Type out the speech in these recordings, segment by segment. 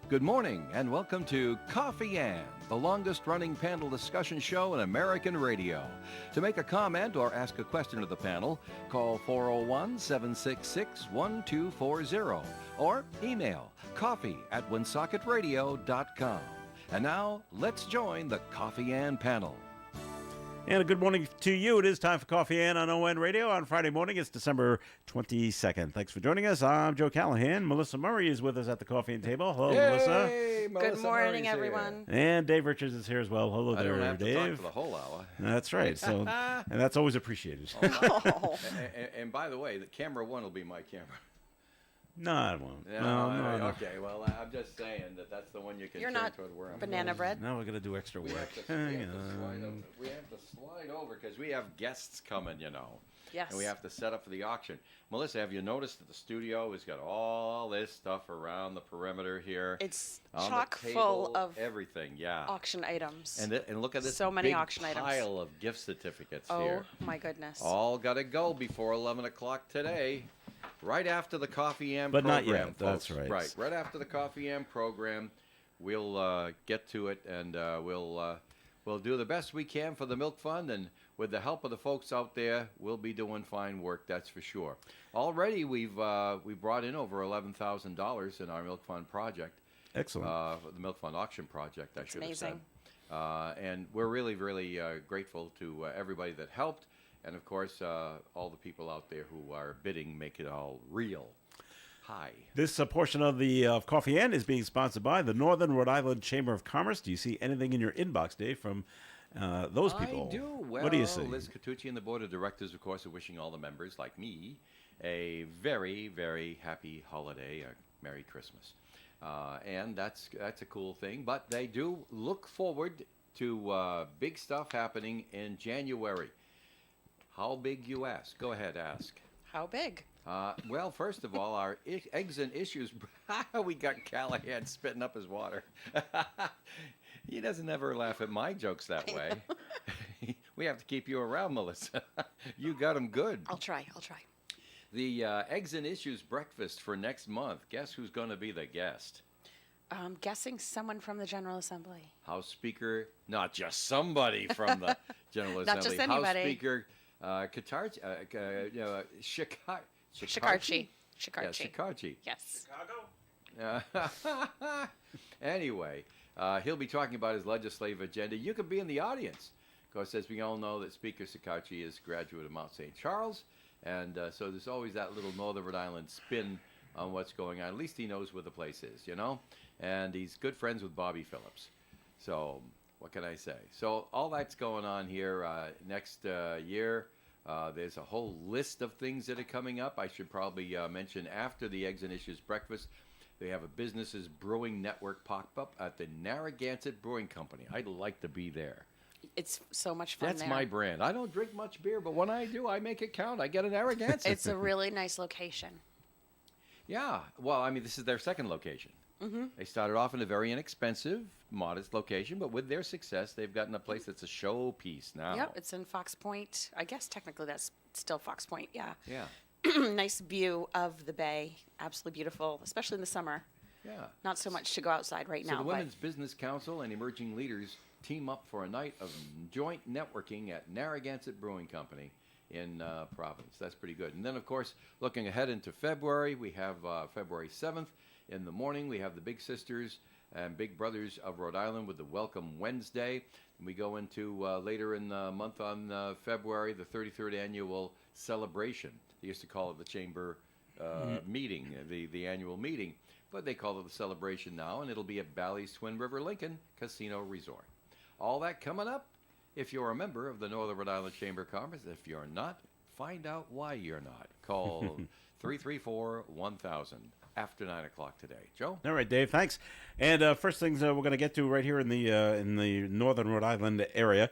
Good morning and welcome to Coffee Ann, the longest-running panel discussion show in American radio. To make a comment or ask a question to the panel, call 401-766-1240 or email coffee@woonsocket.radio.com. And now, let's join the Coffee Ann panel. And a good morning to you. It is time for Coffee Ann on ON Radio on Friday morning. It's December 22nd. Thanks for joining us. I'm Joe Callahan. Melissa Murray is with us at the Coffee Ann table. Hello, Melissa. Good morning, everyone. And Dave Richards is here as well. Hello there, I don't have Dave. to talk for the whole hour. That's right. So, and that's always appreciated. Oh. And by the way, the camera one will be my camera. No, I won't. Yeah, No. Okay, well, I'm just saying that's the one you can You're turn not toward where I'm banana going. bread. Now we're going to do extra We work. have to slide over because we have guests coming, you know. Yes. And we have to set up for the auction. Melissa, have you noticed that the studio has got all this stuff around the perimeter here? It's on the chock table, full of everything, yeah. auction items. And look at this So many big auction items. pile of gift certificates Oh, here. my goodness. All got to go before 11 o'clock today. Right after the Coffee Am But program. not yet. Folks. That's right. Right after the Coffee Am program, we'll get to it, and we'll do the best we can for the Milk Fund, and with the help of the folks out there, we'll be doing fine work. That's for sure. Already, we've brought in over $11,000 in our Milk Fund project. Excellent. The Milk Fund auction project, I should amazing. have said. And we're really, really grateful to everybody that helped. And, of course, all the people out there who are bidding make it all real. Hi. This portion of the Coffee Ann is being sponsored by the Northern Rhode Island Chamber of Commerce. Do you see anything in your inbox, Dave, from those people? I do. Well, what do you see? Liz Catucci and the board of directors, of course, are wishing all the members, like me, a very, very happy holiday, a Merry Christmas. And that's a cool thing. But they do look forward to big stuff happening in January. How big, you ask? Go ahead, ask. How big? Well, first of all, our eggs and issues. We got Callahan spitting up his water. He doesn't ever laugh at my jokes that way. We have to keep you around, Melissa. You got them good. I'll try. The eggs and issues breakfast for next month. Guess who's going to be the guest? I'm guessing someone from the General Assembly. House Speaker, not just somebody from the General Assembly. Not just anybody. House Speaker Shikarchi. Yeah, Shikarchi. Yes. Anyway, he'll be talking about his legislative agenda. You can be in the audience. Of course, as we all know, that Speaker Shikarchi is a graduate of Mount St. Charles, and so there's always that little Northern Rhode Island spin on what's going on. At least he knows where the place is, you know? And he's good friends with Bobby Phillips. So what can I say? So all that's going on here next year. There's a whole list of things that are coming up. I should probably mention after the Eggs and Issues breakfast, they have a Businesses Brewing Network pop-up at the Narragansett Brewing Company. I'd like to be there. It's so much fun. That's there. my brand. I don't drink much beer, but when I do, I make it count. I get an Narragansett. It's a really nice location. Yeah. Well, I mean, this is their second location. Mm-hmm. They started off in a very inexpensive, modest location, but with their success, they've gotten a place that's a showpiece now. Yep, it's in Fox Point. I guess technically that's still Fox Point, yeah. Yeah. Nice view of the bay. Absolutely beautiful, especially in the summer. Yeah. Not so much to go outside right So now. the but Women's Business Council and emerging leaders team up for a night of joint networking at Narragansett Brewing Company in Providence. That's pretty good. And then, of course, looking ahead into February, we have February 7th. In the morning, we have the Big Sisters and Big Brothers of Rhode Island with the Welcome Wednesday. And we go into later in the month on February, the 33rd annual celebration. They used to call it the Chamber meeting, the annual meeting. But they call it the celebration now, and it'll be at Bally's Twin River Lincoln Casino Resort. All that coming up. If you're a member of the Northern Rhode Island Chamber of Commerce, if you're not, find out why you're not. Call 334-1000 after 9 o'clock today. Joe? All right, Dave, thanks. And first things we're going to get to right here in the Northern Rhode Island area.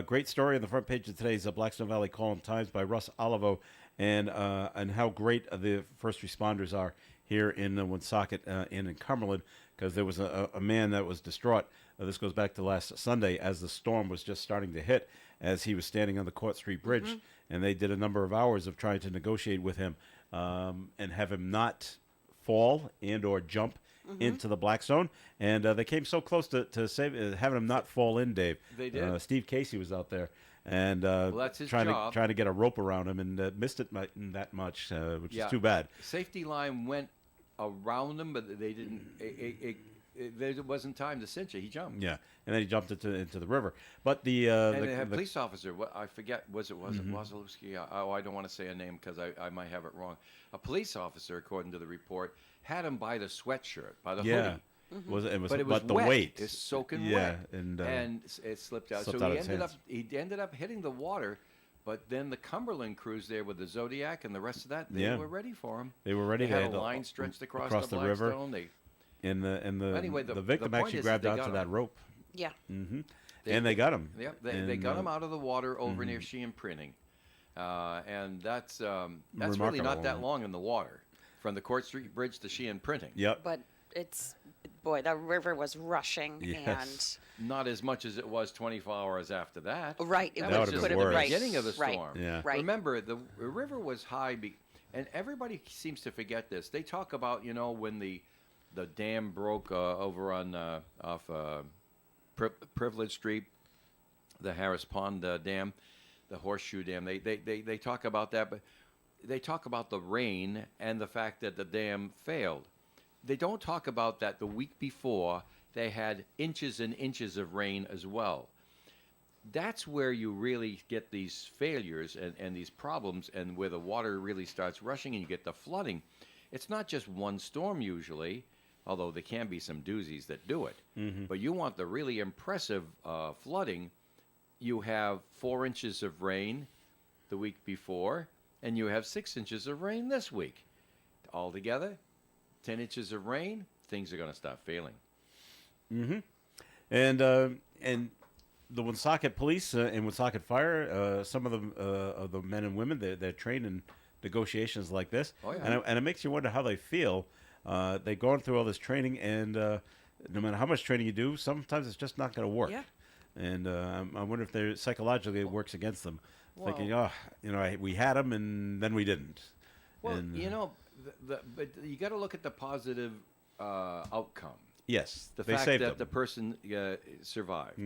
Great story on the front page of today's Blackstone Valley Call-in-Times by Russ Olivo, and how great the first responders are here in Woonsocket and in Cumberland, because there was a man that was distraught. This goes back to last Sunday as the storm was just starting to hit, as he was standing on the Court Street Bridge, and they did a number of hours of trying to negotiate with him and have him not fall and or jump into the Blackstone, and they came so close to save, having him not fall in, Dave. They did. Steve Casey was out there, and that's his trying job. to get a rope around him, and missed it that much, which Yeah. is too bad. Safety line went around him, but they didn't. There wasn't time to cinch it. He jumped. Yeah, and then he jumped into the river. But the And they had a police officer. What I forget was it Wasilewski? Oh, I don't want to say a name because I might have it wrong. A police officer, according to the report, had him by the sweatshirt, by the yeah, hoodie. was But it was the wet. weight, It's soaking yeah, wet, and it slipped out. slipped So out he of his ended up hands. hitting the water. But then the Cumberland crews there with the Zodiac and the rest of that, they Yeah. were ready for him. They were ready. They had had a line stretched across the river, Blackstone. They and the Anyway, the the victim point actually is grabbed they onto got that him. rope, Yeah. and they got him. Yep, they And, got him out of the water over near Sheehan Printing, and that's really Remarkable. not that long in the water, from the Court Street Bridge to Sheehan Printing. Yep. But boy, the river was rushing, Yes. Not as much as it was 24 hours after that. and right, it That That was would've just been the worse. right, beginning of the right, storm. Yeah. right. Remember, the river was high, and everybody seems to forget this. They talk about when the dam broke over on off Privilege Street, the Harris Pond Dam, the Horseshoe Dam. They talk about that, but they talk about the rain and the fact that the dam failed. They don't talk about that the week before they had inches and inches of rain as well. That's where you really get these failures and these problems, and where the water really starts rushing and you get the flooding. It's not just one storm usually, although there can be some doozies that do it. But you want the really impressive flooding. You have 4 inches of rain the week before, and you have 6 inches of rain this week. Altogether, 10 inches of rain, things are going to start failing. And the Woonsocket Police and Woonsocket Fire, some of the men and women, they're trained in negotiations like this. Oh, yeah. And it makes you wonder how they feel. They've gone through all this training, and no matter how much training you do, sometimes it's just not going to work. Yeah. And I wonder if they're psychologically it works against them, Well- thinking, we had them and then we didn't. Well, And, but you got to look at the positive outcome. yes, The they fact saved that them. the person survived.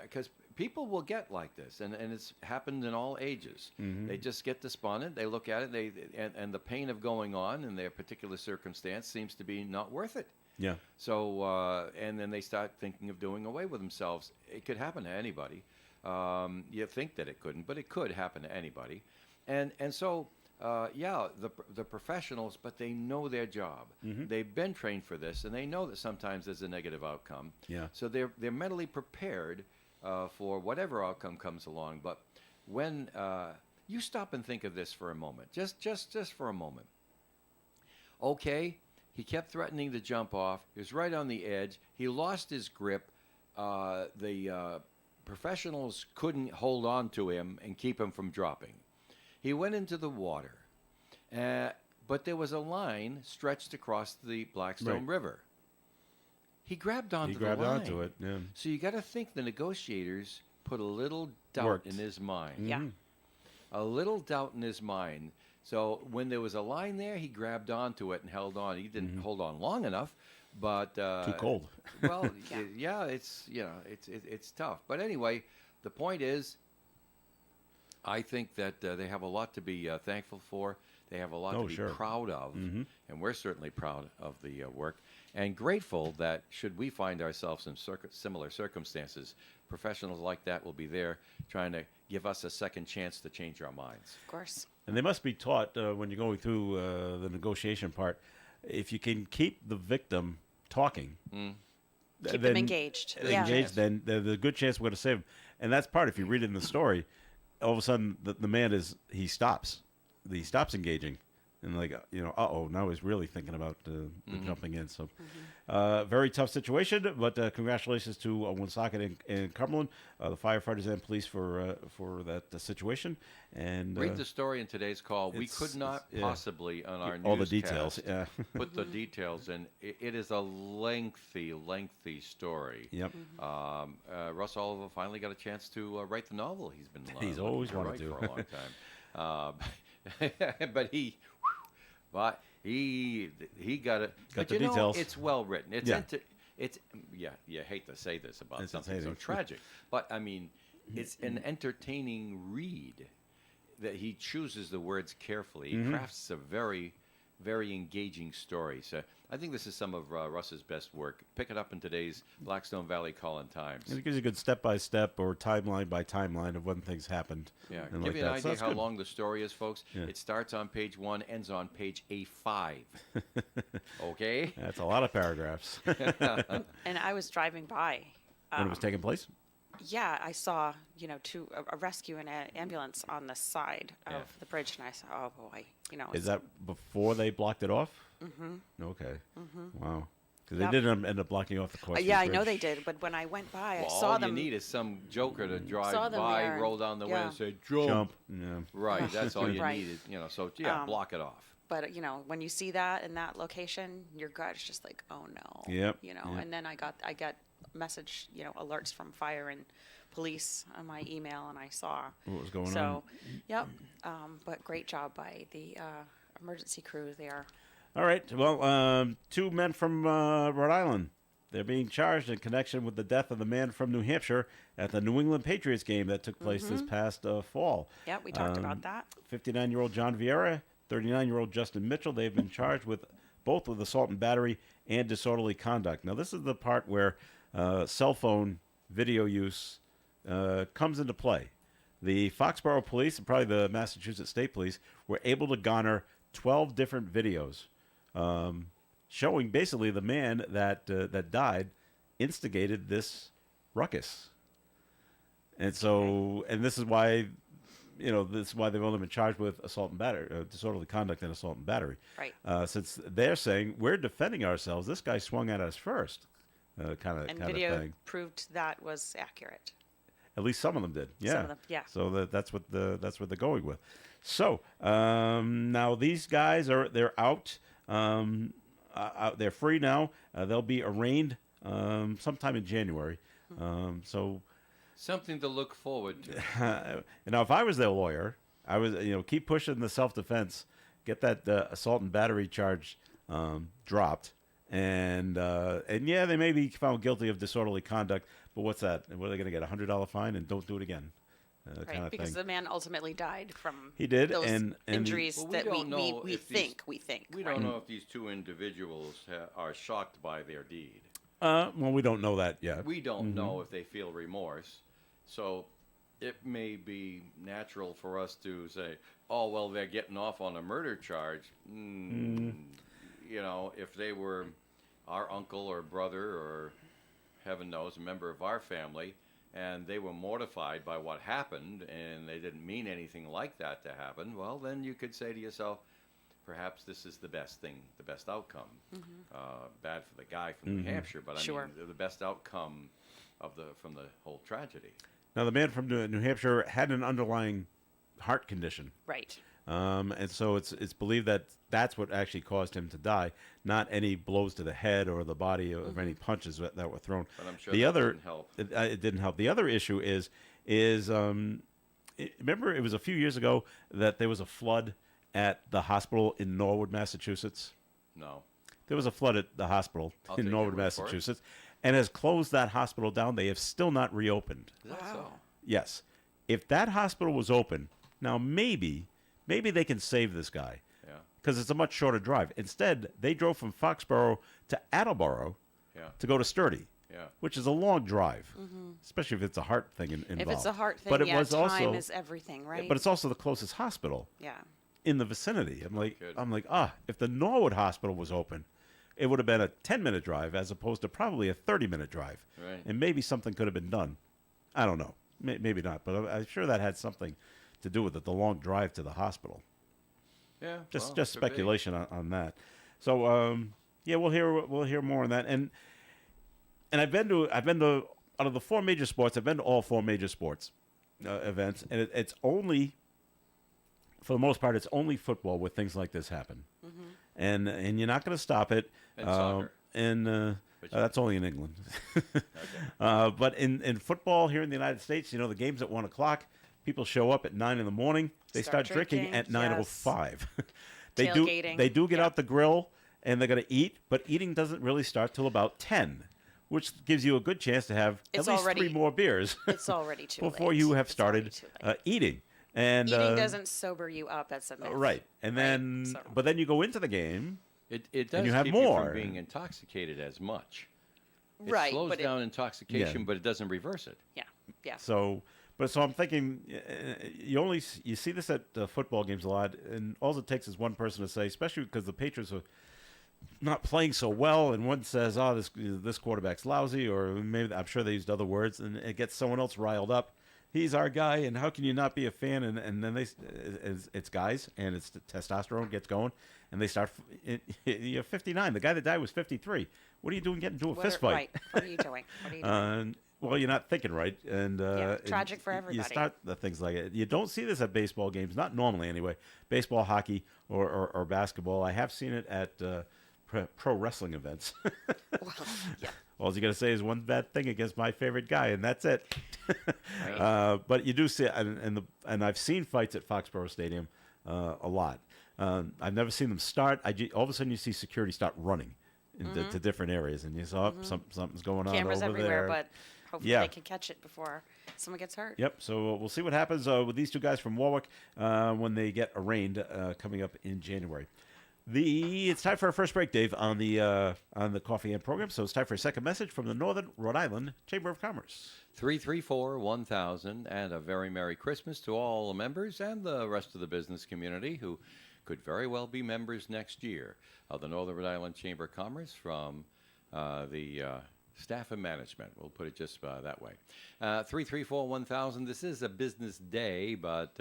Because people will get like this, and it's happened in all ages. They just get despondent. They look at it, and the pain of going on in their particular circumstance seems to be not worth it. Yeah. So, and then they start thinking of doing away with themselves. It could happen to anybody. You think that it couldn't, but it could happen to anybody. And so, the professionals, but they know their job. They've been trained for this, and they know that sometimes there's a negative outcome. Yeah. So they're mentally prepared for whatever outcome comes along. But when you stop and think of this for a moment, just for a moment. Okay. He kept threatening to jump off. He was right on the edge. He lost his grip. The professionals couldn't hold on to him and keep him from dropping. He went into the water. But there was a line stretched across the Blackstone Right. River. He grabbed onto He grabbed the line. onto it. Yeah. So you got to think the negotiators put a little doubt Worked. in his mind. Yeah. A little doubt in his mind. So when there was a line there, he grabbed onto it and held on. He didn't hold on long enough, but Too cold. Well, Yeah. it's tough. But anyway, the point is, I think that they have a lot to be thankful for. They have a lot Oh, to be sure. proud of, and we're certainly proud of the work, and grateful that should we find ourselves in similar circumstances, professionals like that will be there trying to give us a second chance to change our minds. Of course. And they must be taught when you're going through the negotiation part, if you can keep the victim talking, Keep them engaged. Yeah. engaged, then there's a good chance we're going to save them. And that's part, if you read it in the story, all of a sudden the man he stops engaging. And like, now he's really thinking about jumping in. So, very tough situation. But congratulations to Woonsocket and Cumberland, the firefighters and police for that situation. And Read the story in today's call. We it's- could not yeah. possibly on our all the details. newscast Yeah. put the details in. It is a lengthy story. Yep. Russ Oliver finally got a chance to write the novel he's been He's looking always to wanted write to. for a long time. But he got it. But the you know, details. it's well written. It's Yeah. You hate to say this about It's something so entertaining. tragic, but I mean, it's an entertaining read. That he chooses the words carefully. He crafts a very, very engaging story. So I think this is some of Russ's best work. Pick it up in today's Blackstone Valley Call-in-Times. And it gives you a good step-by-step or timeline by timeline of when things happened. Yeah, and give like you an that. So idea that's how good. long the story is, folks. Yeah. It starts on page 1, ends on page A5. Okay? That's a lot of paragraphs. And I was driving by. When it was taking place? Yeah, I saw, a rescue and an ambulance on the side of Yeah. the bridge, and I said, oh boy, Is that before they blocked it off? Mm-hmm. Okay. Wow. Because Yep. they did end up blocking off the Quest Street yeah, I know Bridge. they did, but when I went by, I Well, saw all them. you need is some joker to drive Saw them by, there and- roll down the window, yeah. and say, jump. Jump. Yeah. Right, that's all you Right. need. So, block it off. But when you see that in that location, your gut is just like, oh no. Yep, You know, yep. and then I got message, alerts from fire and police on my email, and I saw What was going on? So, yep. But great job by the emergency crew there. All right. Well, 2 men from Rhode Island. They're being charged in connection with the death of the man from New Hampshire at the New England Patriots game that took place this past fall. Yeah, we talked about that. 59-year-old John Vieira, 39-year-old Justin Mitchell. They've been charged with both with assault and battery and disorderly conduct. Now, this is the part where cell phone video use comes into play. The Foxborough Police and probably the Massachusetts State Police were able to garner 12 different videos showing basically the man that died instigated this ruckus. And so, and this is why, they've only been charged with assault and battery, disorderly conduct and assault and battery. Right. Since they're saying we're defending ourselves, this guy swung at us first, kind And of video thing. proved that was accurate. At least some of them did. Yeah. Some of them, yeah. So that's what they're going with. So now these guys they're out. They're free now. They'll be arraigned sometime in January. So Something to look forward to. now, if I was their lawyer, I was keep pushing the self-defense, get that assault and battery charge dropped, and yeah, they may be found guilty of disorderly conduct. But what's that? What are they going to get? $100 fine and don't do it again? Right, Kind of because thing. the man ultimately died from He did, those and injuries Well, we that don't know we if these- think. We right? don't know if these two individuals are shocked by their deed. Well, we don't know that yet. We don't know if they feel remorse. So it may be natural for us to say, oh, well, they're getting off on a murder charge. If they were our uncle or brother or, heaven knows, a member of our family, and they were mortified by what happened and they didn't mean anything like that to happen, well, then you could say to yourself, perhaps this is the best thing, the best outcome. Bad for the guy from New Hampshire, but Sure. I mean, the best outcome from the whole tragedy. Now, the man from New Hampshire had an underlying heart condition, Right. and so it's believed that that's what actually caused him to die, not any blows to the head or the body of any punches that were thrown. But I'm sure the that other didn't help. It didn't help. The other issue is remember it was a few years ago that there was a flood at the hospital in Norwood, Massachusetts. No. There was a flood at the hospital I'll in take Norwood, your word for it. Massachusetts, and has closed that hospital down. They have still not reopened. Is that Wow. so? Yes. If that hospital was open, now maybe they can save this guy Yeah. because it's a much shorter drive. Instead, they drove from Foxborough to Attleboro Yeah. to go to Sturdy, Yeah. which is a long drive, especially if it's a heart thing involved. If it's a heart thing, but it yeah, was time also, is everything, right? but it's also the closest hospital yeah. in the vicinity. Good. I'm like, if the Norwood Hospital was open, it would have been a 10-minute drive as opposed to probably a 30-minute drive. Right. And maybe something could have been done. I don't know. Maybe not, but I'm sure that had something to do with it, the long drive to the hospital. Yeah, just well, just could be. speculation on that. So yeah, we'll hear more on that. And I've been to out of the four major sports, I've been to all four major sports events, and it's only for the most part it's only football where things like this happen, and you're not going to stop it. And soccer. And But you- that's only in England. Okay. But in football here in the United States, the game's at 1:00. People show up at 9 in the morning. They start drinking drinking, at yes. 9:05. Tailgating, They do get yeah. out the grill and they're going to eat, but eating doesn't really start till about 10, which gives you a good chance to have It's at least already- 3 more beers It's already too before late. you have It's already started too late. eating. And Eating doesn't sober you up. That's a myth. right, and Right, then so- but then you go into the game. It does you have keep more. you from being intoxicated as much. It Right, slows but down intoxication, Yeah. but it doesn't reverse it. yeah. So I'm thinking you see this at football games a lot, and all it takes is one person to say, especially because the Patriots are not playing so well, and one says, "Oh, this quarterback's lousy," or maybe I'm sure they used other words, and it gets someone else riled up. He's our guy, and how can you not be a fan? And then it's guys, and it's the testosterone gets going, and they start. You're 59. The guy that died was 53. What are you doing getting into a fist fight? Right. What are you doing? What are you doing? Well, you're not thinking right, and tragic for You everybody. start the things like it. You don't see this at baseball games, not normally anyway. Baseball, hockey, or basketball. I have seen it at pro wrestling events. Well, yeah. All you got to say is one bad thing against my favorite guy, and that's it. But you do see, and I've seen fights at Foxborough Stadium a lot. I've never seen them start. All of a sudden, you see security start running to different areas, and you saw something's going on Cameras over everywhere, there. but hopefully Yeah. they can catch it before someone gets hurt. Yep. So we'll see what happens with these two guys from Warwick when they get arraigned coming up in January. It's time for our first break, Dave, on the Coffee and program. So it's time for a second message from the Northern Rhode Island Chamber of Commerce. 334-1000, and a very Merry Christmas to all the members and the rest of the business community who could very well be members next year of the Northern Rhode Island Chamber of Commerce from the staff and management. We'll put it just that way. 334-1000. This is a business day, but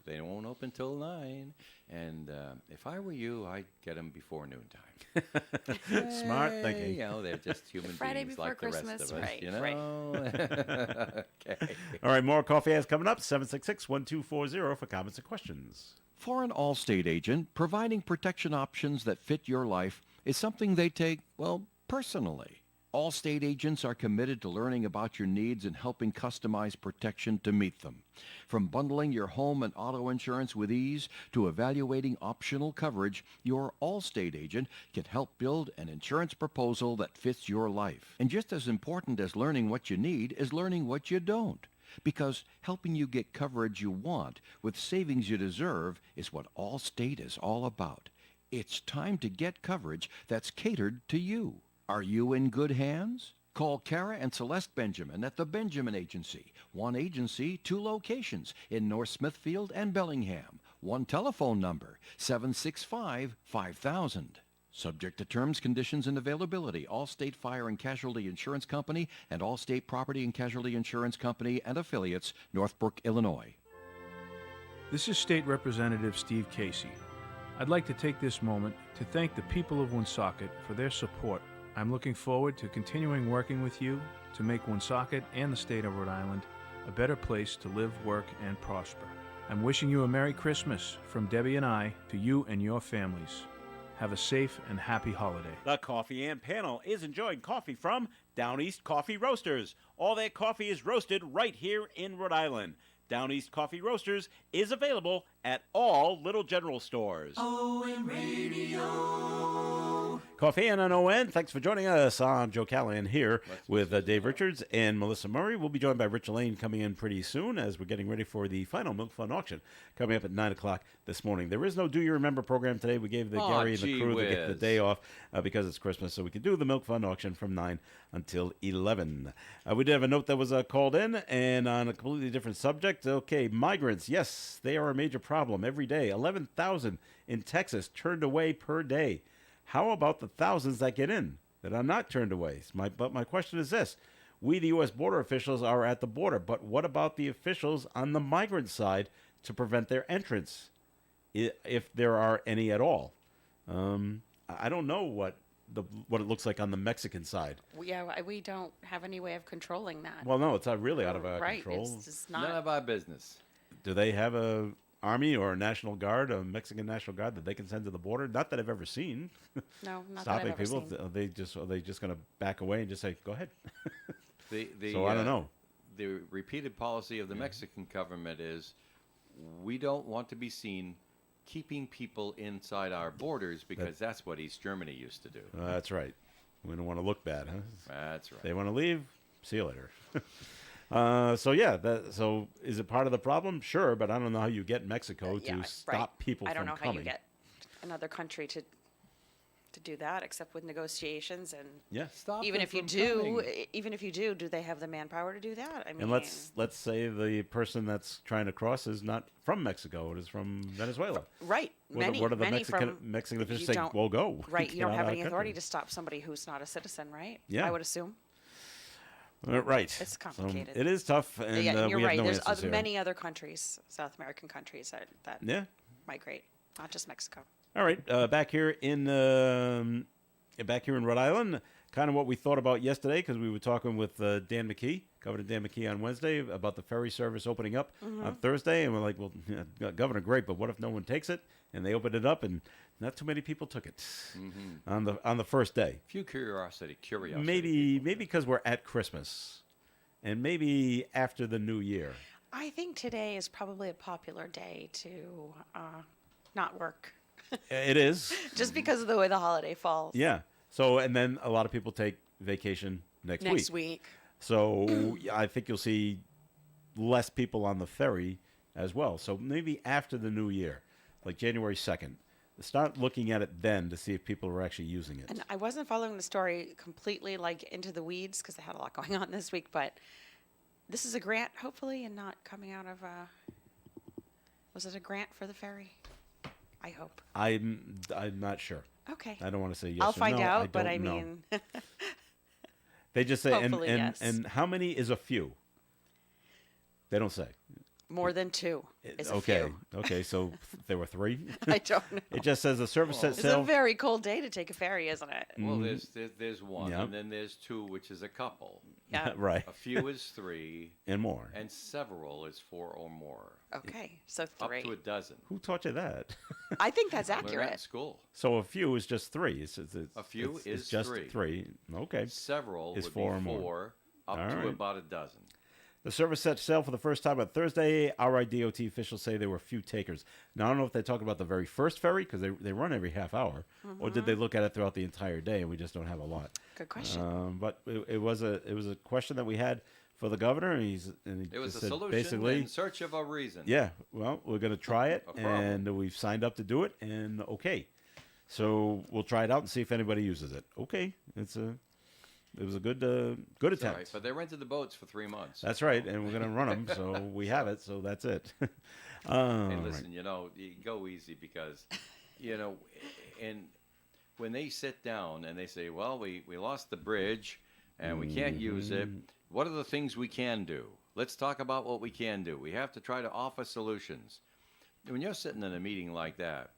they won't open till 9. And if I were you, I'd get them before noontime. Smart thinking. They're just human Friday beings before like the rest Christmas, of us. right, Okay. All right, more coffee ads coming up. 766-1240 for comments and questions. For an Allstate agent, providing protection options that fit your life is something they take, well, personally. Allstate agents are committed to learning about your needs and helping customize protection to meet them. From bundling your home and auto insurance with ease to evaluating optional coverage, your Allstate agent can help build an insurance proposal that fits your life. And just as important as learning what you need is learning what you don't. Because helping you get coverage you want with savings you deserve is what Allstate is all about. It's time to get coverage that's catered to you. Are you in good hands? Call Kara and Celeste Benjamin at the Benjamin Agency. One agency, 2 locations in North Smithfield and Bellingham. One telephone number, 765-5000. Subject to terms, conditions, and availability. Allstate Fire and Casualty Insurance Company and Allstate Property and Casualty Insurance Company and affiliates, Northbrook, Illinois. This is State Representative Steve Casey. I'd like to take this moment to thank the people of Woonsocket for their support. I'm looking forward to continuing working with you to make Woonsocket and the state of Rhode Island a better place to live, work, and prosper. I'm wishing you a Merry Christmas from Debbie and I to you and your families. Have a safe and happy holiday. The Coffee and Panel is enjoying coffee from Down East Coffee Roasters. All their coffee is roasted right here in Rhode Island. Down East Coffee Roasters is available at all Little General stores. ON Radio. Coffee and on ON. Thanks for joining us. I'm Joe Callahan here with Dave Richards and Melissa Murray. We'll be joined by Rich Lane coming in pretty soon as we're getting ready for the final Milk Fund auction coming up at 9 o'clock this morning. There is no Do You Remember program today. We gave Gary and the gee crew the whiz. day off because it's Christmas, so we can do the Milk Fund auction from 9 until 11. We did have a note that was called in, and on a completely different subject. Okay, migrants, yes, they are a major problem every day. 11,000 in Texas turned away per day. How about the thousands that get in that are not turned away? But my question is this. We, the U.S. border officials, are at the border, but what about the officials on the migrant side to prevent their entrance? if there are any at all. I don't know what it looks like on the Mexican side. We don't have any way of controlling that. Well, no, it's not really out of our right. control. It's just None not. of our business. Do they have a army or a National Guard, a Mexican National Guard that they can send to the border? Not that I've ever seen. No, not that Stopping I've ever people. seen. Are they just going to back away and just say, "Go ahead"? The I don't know. The repeated policy of the Mexican government is we don't want to be seen keeping people inside our borders because that's what East Germany used to do. That's right. We don't want to look bad, huh? That's right. They want to leave. See you later. So is it part of the problem? Sure, but I don't know how you get Mexico Yeah, to stop right. people I don't from know coming. how you get another country to do that except with negotiations and Yeah. Stop even them if you from do, coming. even if you do they have the manpower to do that? I mean, And let's say the person that's trying to cross is not from Mexico; it is from Venezuela. right. What are the many Mexican from Mexican officials you say? don't- Well, go. Right, Get you don't out have of any our authority country. to stop somebody who's not a citizen, right? Yeah. I would assume. Right. It's So complicated. it is tough, and Yeah, you're we have right. no There's answers here. many other countries, South American countries that Yeah. migrate, not just Mexico. All right, back here in Rhode Island, kind of what we thought about yesterday because we were talking with Dan McKee, Governor Dan McKee, on Wednesday about the ferry service opening up on Thursday, and we're like, well, yeah, Governor, great, but what if no one takes it? And they opened it up, and not too many people took it on the first day. Few curiosity. Maybe because we're at Christmas, and maybe after the New Year. I think today is probably a popular day to not work, It is. just because of the way the holiday falls. Yeah. So, and then a lot of people take vacation next week. So I think you'll see less people on the ferry as well. So maybe after the new year, like January 2nd, start looking at it then to see if people are actually using it. And I wasn't following the story completely like into the weeds because they had a lot going on this week, but this is a grant, hopefully, and not coming out of was it a grant for the ferry? I hope. I'm not sure. Okay. I don't want to say yes I'll or find no. out, but don't I know. mean, They just say, hopefully, yes. and how many is a few? They don't say. more than two is a Okay. few. Okay. So there were three. I don't know. It just says the service set It's a sail. very cold day to take a ferry, isn't it? Well, there's one, Yeah. and then there's two, which is a couple. Yeah. Right. A few is three, And more. and several is four or more. Okay, so Up three. to a dozen. Who taught you that? I think that's Learned that in accurate. school. So a few is just three. A few it's is just three. three. Okay. Several Is would four or be more. four, up All to right. about a dozen. The service set sail for the first time on Thursday. RIDOT officials say there were few takers. Now, I don't know if they talk about the very first ferry, because they run every half hour, or did they look at it throughout the entire day, and we just don't have a lot. Good question. But it was a question that we had for the governor, and he It was just a said solution basically, in search of a reason. yeah, well, we're going to try it, A problem. and we've signed up to do it, and okay. So we'll try it out and see if anybody uses it. Okay, it was a good It's all attempt. right, but they rented the boats for 3 months. That's right, and we're going to run them, so we have it, so that's it. Hey, All right. listen, you go easy because, and when they sit down and they say, well, we lost the bridge and we can't use it, what are the things we can do? Let's talk about what we can do. We have to try to offer solutions. When you're sitting in a meeting like that,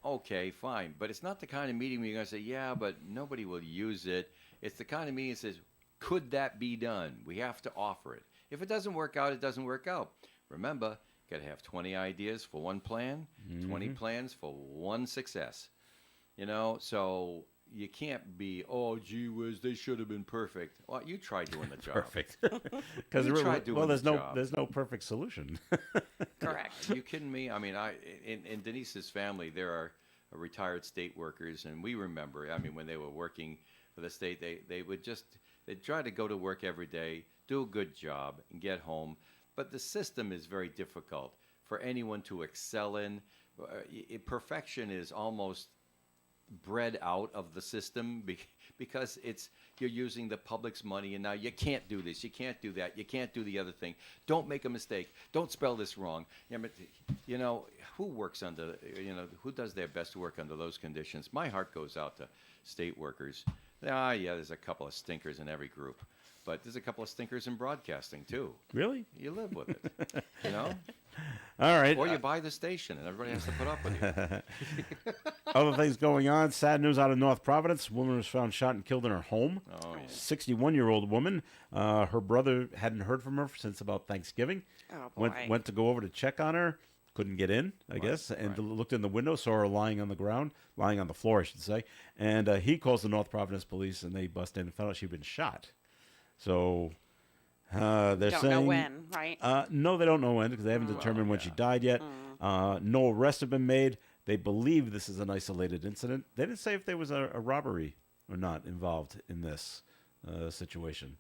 okay, fine, but it's not the kind of meeting where you're going to say, yeah, but nobody will use it. It's the kind of meeting that says, could that be done? We have to offer it. If it doesn't work out, it doesn't work out. Remember, got to have 20 ideas for one plan, 20 plans for one success. So you can't be, oh, gee whiz, they should have been perfect. Well, you try doing the job. Perfect. Because You tried doing there's the no job. there's no perfect solution. Correct. You kidding me? I mean, in Denise's family, there are retired state workers, and we remember, I mean, when they were working for the state, they'd try to go to work every day, do a good job, and get home. But the system is very difficult for anyone to excel in. Perfection is almost bred out of the system because you're using the public's money, and now you can't do this, you can't do that, you can't do the other thing. Don't make a mistake. Don't spell this wrong. Who works under, who does their best to work under those conditions? My heart goes out to state workers. Yeah, there's a couple of stinkers in every group. but there's a couple of stinkers in broadcasting too. Really? You live with it, you know. All right. Or you buy the station, and everybody has to put up with you. Other things going on. Sad news out of North Providence. Woman was found shot and killed in her home. Oh, 61-year-old woman. Her brother hadn't heard from her since about Thanksgiving. Oh, boy. Went to go over to check on her. Couldn't get in, I guess, and right. looked in the window, saw her lying on the ground, lying on the floor, I should say. And he calls the North Providence police, and they bust in and found out she'd been shot. So they're Don't saying know when, right? no, they don't know when because they haven't determined when she died yet. No arrests have been made. They believe this is an isolated incident. They didn't say if there was a robbery or not involved in this situation.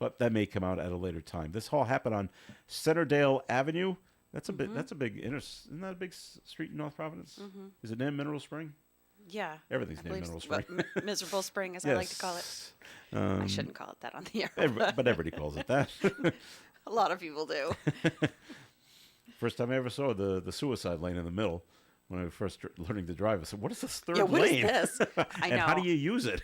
But that may come out at a later time. This all happened on Centerdale Avenue. That's a bit. That's a big. Isn't that a big street in North Providence? Is it named Mineral Spring? Yeah. Everything's I named believe Mineral Spring. Miserable Spring, as I like to call it. I shouldn't call it that on the air. But everybody calls it that. A lot of people do. First time I ever saw the suicide lane in the middle when I was first learning to drive. I said, "What is this third Yeah, what is lane? this? I And how know. do you use it?"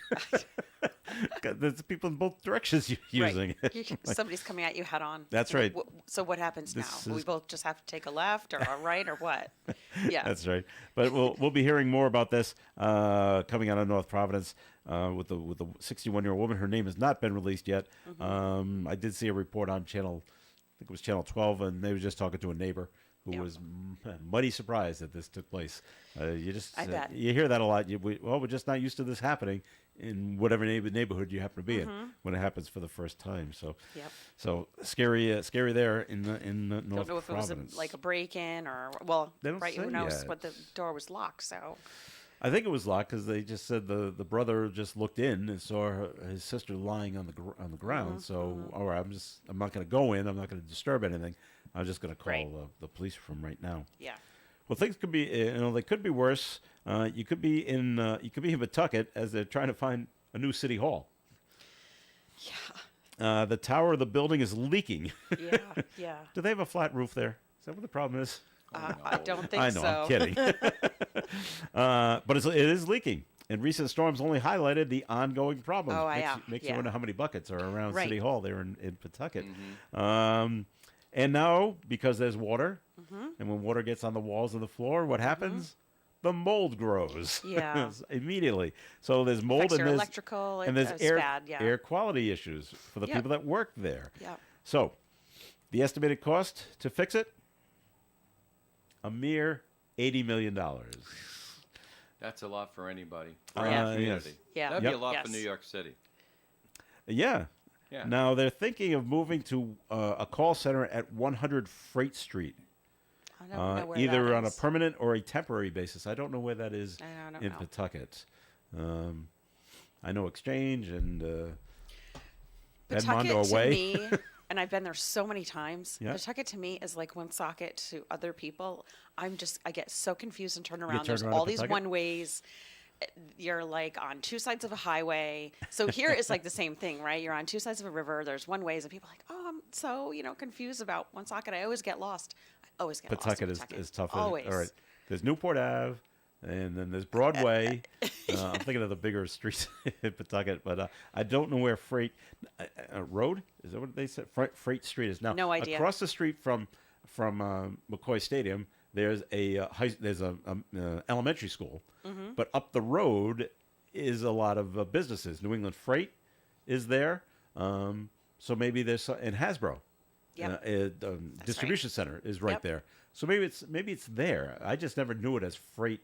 There's people in both directions using Right. it. Somebody's coming at you head on. That's right. So what happens This now? We is- both just have to take a left or a right or what? Yeah. That's right. But we'll be hearing more about this coming out of North Providence with the 61-year-old woman. Her name has not been released yet. I did see a report on channel, I think it was channel 12, and they were just talking to a neighbor who Yeah. was mighty surprised that this took place. You just I bet. you hear that a lot. We're just not used to this happening in whatever neighborhood you happen to be in when it happens for the first time. So Yep. so scary there in North Don't know if Providence. it was like a break-in or, well, They don't right, say who knows yet. what the door was locked, so. I think it was locked because they just said the brother just looked in and saw his sister lying on the ground. So, all right, I'm not going to go in. I'm not going to disturb anything. I'm just going to call Right. the police from right now. Yeah. Well, things could be they could be worse. You could be in Pawtucket as they're trying to find a new city hall. Yeah. The tower of the building is leaking. Yeah. Yeah. Do they have a flat roof there? Is that what the problem is? I don't think I know, so. I'm kidding. But it is leaking. And recent storms only highlighted the ongoing problem. Oh, Makes you yeah. wonder how many buckets are around Right. City Hall there in Pawtucket. And now, because there's water, and when water gets on the walls and the floor, what happens? The mold grows. Yeah. Immediately. So there's mold Affects and your there's, electrical. and there's it's air, bad, yeah. air quality issues for the Yep. people that work there. Yeah. So, the estimated cost to fix it? A mere $80 million. That's a lot for anybody. For Yeah. any community. Yeah. That'd be Yep. a lot Yes. for New York City. Yeah. Yeah. Now they're thinking of moving to a call center at 100 Freight Street, I don't know where either that on a is. permanent or a temporary basis. I don't know where that is I don't in know. Pawtucket. I know Exchange and Edmondo Pawtucket to away. me, and I've been there so many times. Yeah. Pawtucket to me is like Woonsocket to other people. I get so confused and turn around. turn There's around all at these Pawtucket? one ways. You're like on two sides of a highway. So here is like the same thing, right? You're on two sides of a river. There's one ways, and people are like, oh, I'm so confused about Woonsocket. I always get lost. I always get Pawtucket lost. in is tough. Always. All right. There's Newport Ave, and then there's Broadway. I'm thinking of the bigger streets in Pawtucket, but I don't know where Freight Road is. That what they said? Freight Street is now. No idea. Across the street from McCoy Stadium, there's a elementary school, Mm-hmm. but up the road is a lot of businesses. New England Freight is there, so maybe there's in Hasbro. Yep. Distribution center is right Yep. there. So maybe it's there. I just never knew it as Freight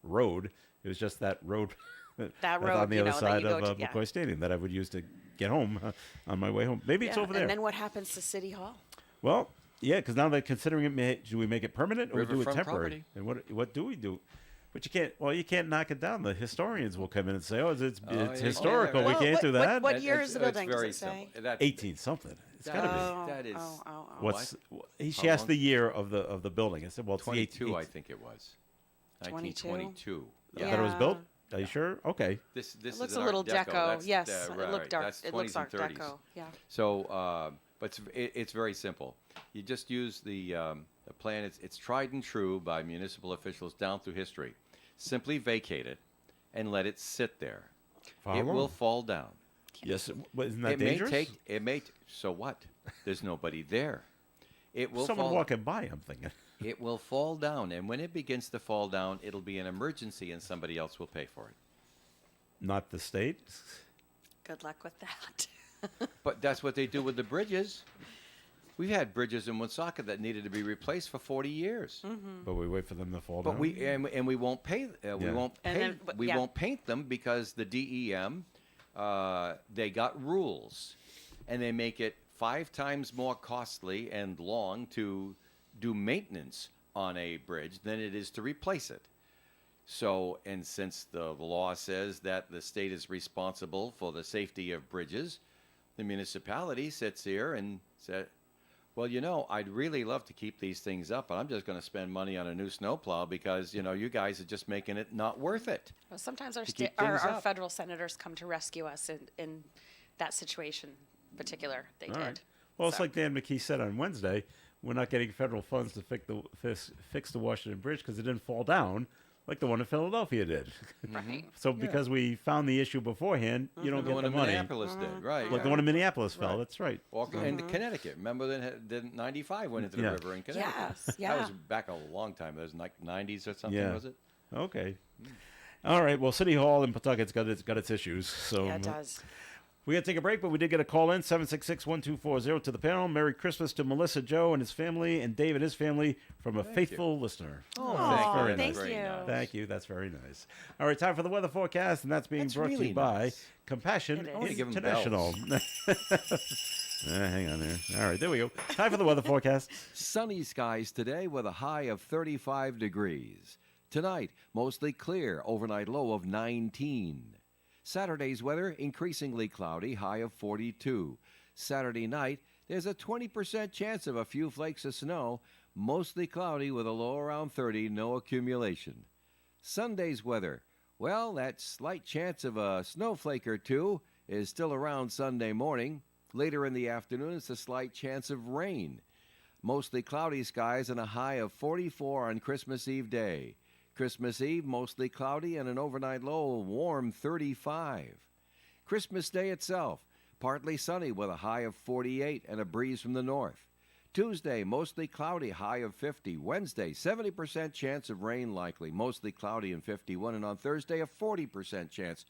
Road. It was just that road. That that's road, on the other that side you go of to, yeah. McCoy Stadium that I would use to get home on my way home. Maybe it's Yeah, over there. And then what happens to City Hall? Well, yeah, because now they're considering it. Do we make it permanent or do it Riverfront temporary? property. And what do we do? But you can't. Well, you can't knock it down. The historians will come in and say, "Oh, it's yeah. historical. We Well, can't do that." What year is the It's building? Does very it say? simple. That's 18 something. It's got to be. That is Oh. What's she How asked long? the year of the building? I said, "Well, it's the 22, I 18th. think it was. 22? 1922. That it was Yeah. built. Are you sure? Okay. This It looks is a an little Art Deco. deco. That's, Yes, right, it looked dark. That's It looks 20s Art and 30s. Deco. Yeah. So, but it's very simple. You just use the plan. It's tried and true by municipal officials down through history. Simply vacate it and let it sit there. For how It long? will fall down. Yes, isn't that It dangerous? so what? There's nobody there. It will Someone fall. walking by, I'm thinking. It will fall down, and when it begins to fall down, it'll be an emergency, and somebody else will pay for it. Not the state. Good luck with that. But that's what they do with the bridges. We've had bridges in Woonsocket that needed to be replaced for 40 years. But we wait for them to fall But down. we won't pay. We Yeah. won't And pay. then- but- we yeah. won't paint them because the DEM, they got rules, and they make it 5 times more costly and long to do maintenance on a bridge than it is to replace it. So, and since the law says that the state is responsible for the safety of bridges, the municipality sits here and said, well, I'd really love to keep these things up, but I'm just going to spend money on a new snowplow because, you guys are just making it not worth it. Well, sometimes our, To keep our, things our up. federal senators come to rescue us in that situation in particular. They All did. right. Well, it's So- like Dan McKee said on Wednesday. We're not getting federal funds to fix the Washington Bridge because it didn't fall down like the one in Philadelphia did. Right. So because we found the issue beforehand, you don't The get one the in money. Minneapolis did, right? Like the one in Minneapolis fell. Right. That's right. Or in Connecticut. Remember that 95 went into the Yeah. river in Connecticut. Yes, That yeah. was back a long time. That was like 90s or something, Yeah. was it? Okay. All right. Well, City Hall in Pawtucket's got its issues. So Yeah, it does. we got to take a break, but we did get a call in 766-1240 to the panel. Merry Christmas to Melissa Joe and his family and Dave and his family from a faithful listener. Oh, Aw, very thank nice. you. Thank you. That's very nice. All right, time for the weather forecast, and that's being That's brought to really you by nice. Compassion It is. I wanna give 'em International. Hang on there. All right, there we go. Time for the weather forecast. Sunny skies today with a high of 35 degrees. Tonight, mostly clear, overnight low of 19. Saturday's weather, increasingly cloudy, high of 42. Saturday night, there's a 20% chance of a few flakes of snow, mostly cloudy with a low around 30, no accumulation. Sunday's weather, well, that slight chance of a snowflake or two is still around Sunday morning. Later in the afternoon, it's a slight chance of rain. Mostly cloudy skies and a high of 44 on Christmas Eve day. Christmas Eve, mostly cloudy and an overnight low of warm 35. Christmas Day itself, partly sunny with a high of 48 and a breeze from the north. Tuesday, mostly cloudy, high of 50. Wednesday, 70% chance of rain likely, mostly cloudy and 51. And on Thursday, a 40% chance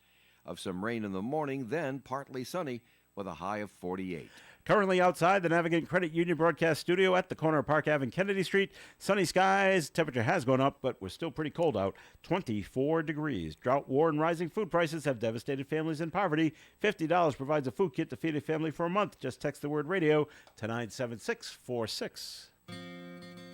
of some rain in the morning, then partly sunny with a high of 48. Currently outside the Navigant Credit Union broadcast studio at the corner of Park Ave and Kennedy Street. Sunny skies. Temperature has gone up, but we're still pretty cold out. 24 degrees. Drought, war, and rising food prices have devastated families in poverty. $50 provides a food kit to feed a family for a month. Just text the word radio to 97646.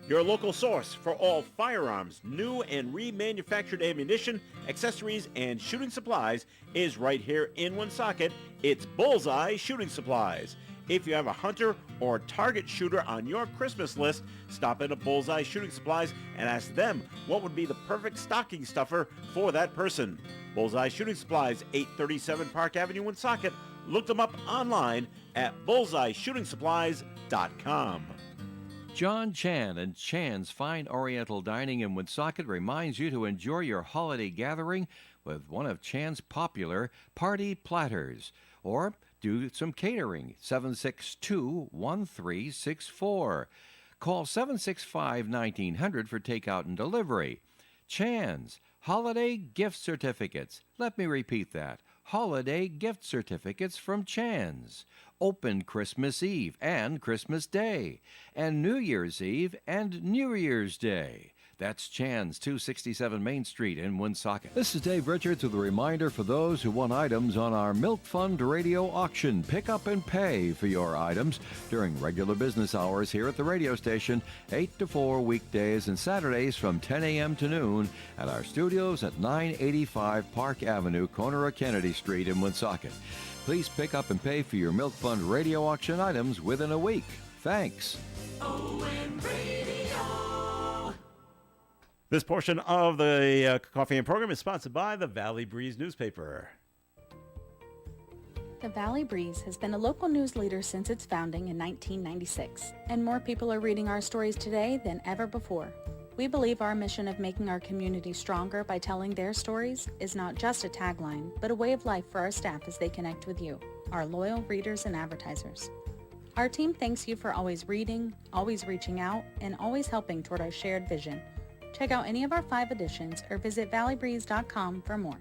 Your local source for all firearms, new and remanufactured ammunition, accessories, and shooting supplies is right here in Woonsocket. It's Bullseye Shooting Supplies. If you have a hunter or target shooter on your Christmas list, stop in at Bullseye Shooting Supplies and ask them what would be the perfect stocking stuffer for that person. Bullseye Shooting Supplies, 837 Park Avenue, Woonsocket. Look them up online at bullseyeshootingsupplies.com. John Chan and Chan's Fine Oriental Dining in Woonsocket reminds you to enjoy your holiday gathering with one of Chan's popular party platters. Or do some catering, 762-1364. Call 765-1900 for takeout and delivery. Chan's Holiday Gift Certificates. Let me repeat that. Holiday gift certificates from Chan's. Open Christmas Eve and Christmas Day, and New Year's Eve and New Year's Day. That's Chan's, 267 Main Street in Woonsocket. This is Dave Richards with a reminder for those who want items on our Milk Fund radio auction. Pick up and pay for your items during regular business hours here at the radio station, 8 to 4 weekdays and Saturdays from 10 a.m. to noon at our studios at 985 Park Avenue, corner of Kennedy Street in Woonsocket. Please pick up and pay for your Milk Fund radio auction items within a week. Thanks. This portion of the Coffee and Program is sponsored by the Valley Breeze newspaper. The Valley Breeze has been a local news leader since its founding in 1996, and more people are reading our stories today than ever before. We believe our mission of making our community stronger by telling their stories is not just a tagline, but a way of life for our staff as they connect with you, our loyal readers and advertisers. Our team thanks you for always reading, always reaching out, and always helping toward our shared vision. Check out any of our 5 editions or visit valleybreeze.com for more.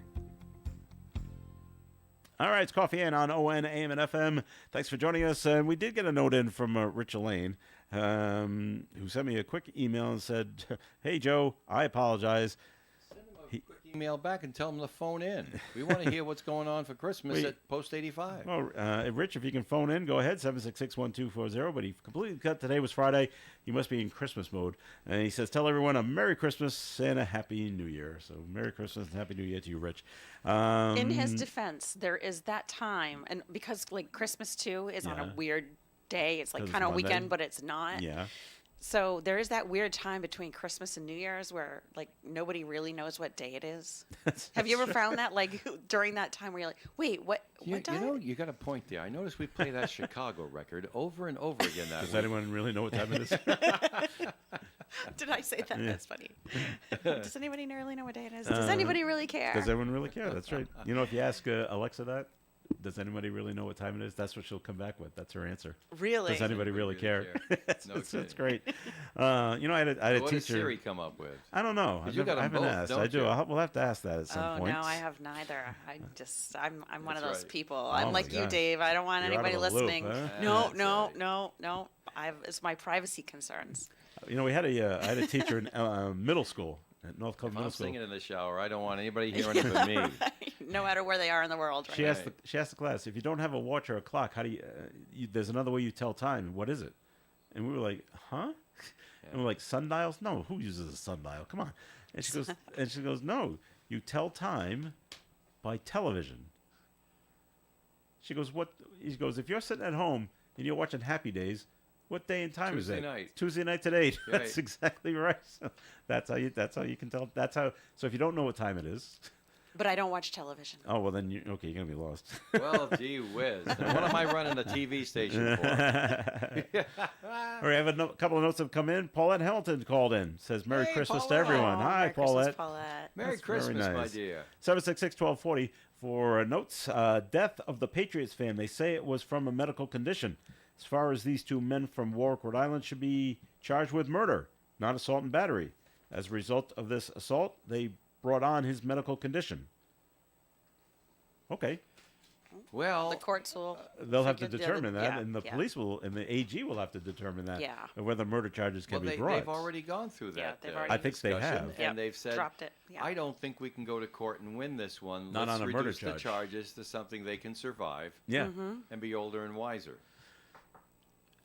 All right, it's Coffee In on ON, AM, and FM. Thanks for joining us. We did get a note in from Rich Elaine, who sent me a quick email and said, "Hey, Joe, I apologize." Quick email back and tell them to phone in. We want to hear what's going on for Christmas Wait. at Post 85. Well, Rich, if you can phone in, go ahead, 766-1240. But he completely cut. Today was Friday. You must be in Christmas mode. And he says, tell everyone a Merry Christmas and a Happy New Year. So Merry Christmas and Happy New Year to you, Rich. In his defense, there is that time, and because like Christmas too is on a weird day, it's like 'Cause it's kind of Monday. weekend, but it's not. Yeah. So there is that weird time between Christmas and New Year's where like nobody really knows what day it is. Have you ever found that like during that time where you're like, wait, what You time? know, you got a point there. I noticed we play that Chicago record over and over again that Does week. anyone really know what time it is? Did I say that? That's funny. Does anybody really know what day it is? Does anybody really care? Does everyone really care? That's right. You know, if you ask Alexa that, does anybody really know what time it is? That's what she'll come back with. That's her answer. Really? Does anybody really care? No That's kidding. great. You know, I had a What teacher. did Siri come up with? I don't know. 'Cause you got 'em I haven't both, asked. don't I do. you? We'll have to ask that at some Oh point. no, I have neither. I'm one of That's those right. people. Oh I'm my like you, gosh. Dave. I don't want You're out of anybody the loop, listening. huh? No, That's no, right. no. It's my privacy concerns. You know, I had a teacher in middle school at North Cove If Middle I'm School. singing in the shower, I don't want anybody hearing it but me. No matter where they are in the world, right? She asked the class, if you don't have a watch or a clock, how do you there's another way you tell time. What is it? And we were like, huh? And we're like, sundials? No, who uses a sundial? Come on. And she goes, no, you tell time by television. She goes, what? He goes, if you're sitting at home and you're watching Happy Days, what day and time Tuesday is that? night. Tuesday night at 8. Right. That's exactly right. So that's how you can tell. So if you don't know what time it is, But I don't watch television. oh well, then you're gonna be lost. Well, gee whiz. Now, what am I running a TV station for? All right, I have a couple of notes have come in. Paulette Hamilton called in. Says Merry Hey, Christmas to Paulette. everyone. Oh, Hi, Merry Christmas, Paulette. Paulette. Merry That's very Christmas, my nice. dear. 766-1240 for notes. Death of the Patriots fan. They say it was from a medical condition. As far as these 2 men from Warwick, Rhode Island, should be charged with murder, not assault and battery. As a result of this assault, they brought on his medical condition. Okay. Well, The courts will. They'll have to figure- determine that, yeah, and the yeah. police will, and the AG will have to determine that, Yeah. and whether murder charges can well, be brought. they've already gone through that. Yeah, they've already- I think they discussion, have. Yep, And they've said, dropped it. Yeah. I don't think we can go to court and win this one. Not Let's on a murder reduce the charge." charges to something they can survive Yeah. Mm-hmm. and be older and wiser.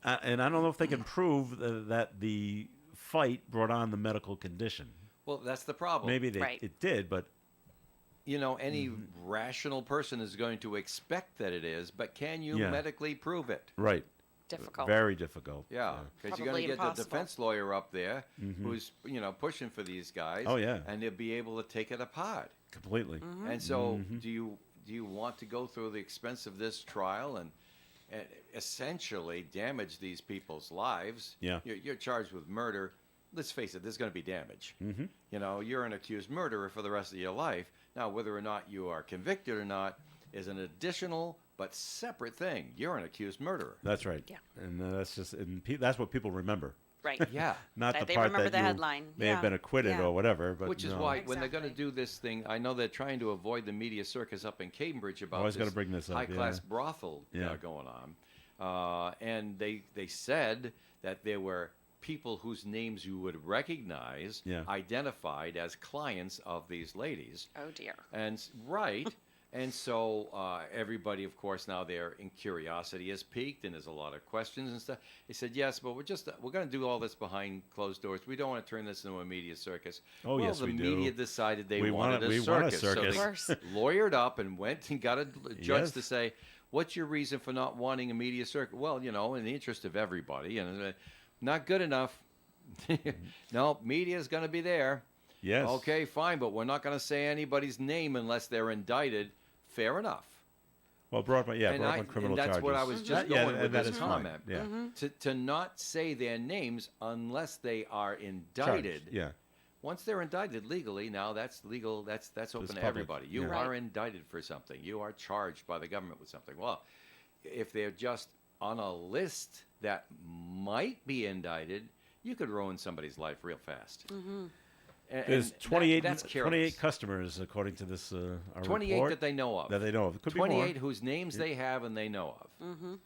And I don't know if they can prove that the fight brought on the medical condition. Well, that's the problem. Maybe Right. it did, but You know, any Mm-hmm. rational person is going to expect that it is, but can you Yeah. medically prove it? right, Difficult. very difficult. Yeah, because you're going Probably to get the impossible. defense lawyer up there who's, pushing for these guys. Oh, yeah. And they'll be able to take it apart. Completely. Mm-hmm. And so, Mm-hmm. do you want to go through the expense of this trial and essentially damage these people's lives? Yeah. You're charged with murder. Let's face it, there's going to be damage. Mm-hmm. You know, you're an accused murderer for the rest of your life. Now, whether or not you are convicted or not is an additional but separate thing. You're an accused murderer. That's right. Yeah. And that's what people remember. Right. Yeah. Not That the they part remember that the you headline. may have Yeah. been acquitted Yeah. or whatever. But Which is no. why when they're going to Exactly. do this thing, I know they're trying to avoid the media circus up in Cambridge about Always this gotta bring this up, high-class yeah. brothel Yeah. going on. And they said that there were people whose names you would recognize Yeah. identified as clients of these ladies. Oh dear. And right. And so everybody, of course, now their curiosity is piqued, and there's a lot of questions and stuff. They said, yes, but we're going to do all this behind closed doors. We don't want to turn this into a media circus. Oh, well, yes, the we do. media decided they We wanted want a a circus. circus. So Of they course. lawyered up and went and got a judge Yes. to say, what's your reason for not wanting a media circus? Well, in the interest of everybody. And not good enough. No, media is going to be there. Yes. Okay, fine, but we're not going to say anybody's name unless they're indicted. Fair enough. Well, brought up, yeah, and brought up on criminal that's charges. what I was just Yeah, going and with that this is fine. comment. Yeah. To not say their names unless they are indicted. Charged, yeah. Once they're indicted legally, now that's legal. That's open to public, everybody. You yeah. are Right. indicted for something. You are charged by the government with something. Well, if they're just on a list that might be indicted, you could ruin somebody's life real fast. There's 28, that's 28 customers, according to this our 28 report, that they know of. that they know of. It could 28 be more. whose names they have and they know of.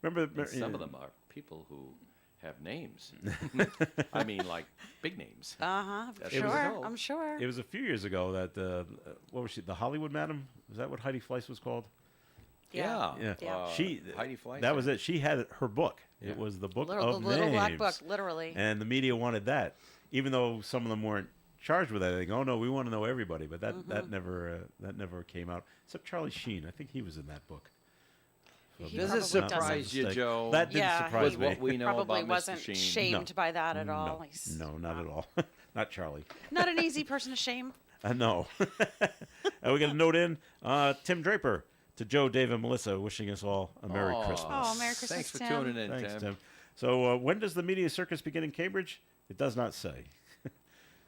Remember, And some of them are people who have names. I mean, like big names. Uh-huh. That's Sure. the result. I'm sure. It was a few years ago that what was she? The Hollywood Madam? Was that what Heidi Fleiss was called? Yeah. Yeah. Yeah. She Heidi Fleiss. That was it. She had her book. Yeah. It was the book Little, of the little black names. book, literally. And the media wanted that, even though some of them weren't charged with anything. Oh no, we want to know everybody, but that never came out. Except Charlie Sheen. I think he was in that book. He Does it probably surprise doesn't. you, Mistake. Joe? That didn't Yeah, surprise with me. what we know Probably about wasn't Mr. Sheen. shamed by that at all. No, not at all. Not Charlie. Not an easy person to shame. No. And we got a note in. Tim Draper to Joe, Dave, and Melissa, wishing us all a Merry Aw. Christmas. Oh, Merry Christmas, Thanks for Tim. tuning in, Thanks, Tim. Tim. So, when does the media circus begin in Cambridge? It does not say.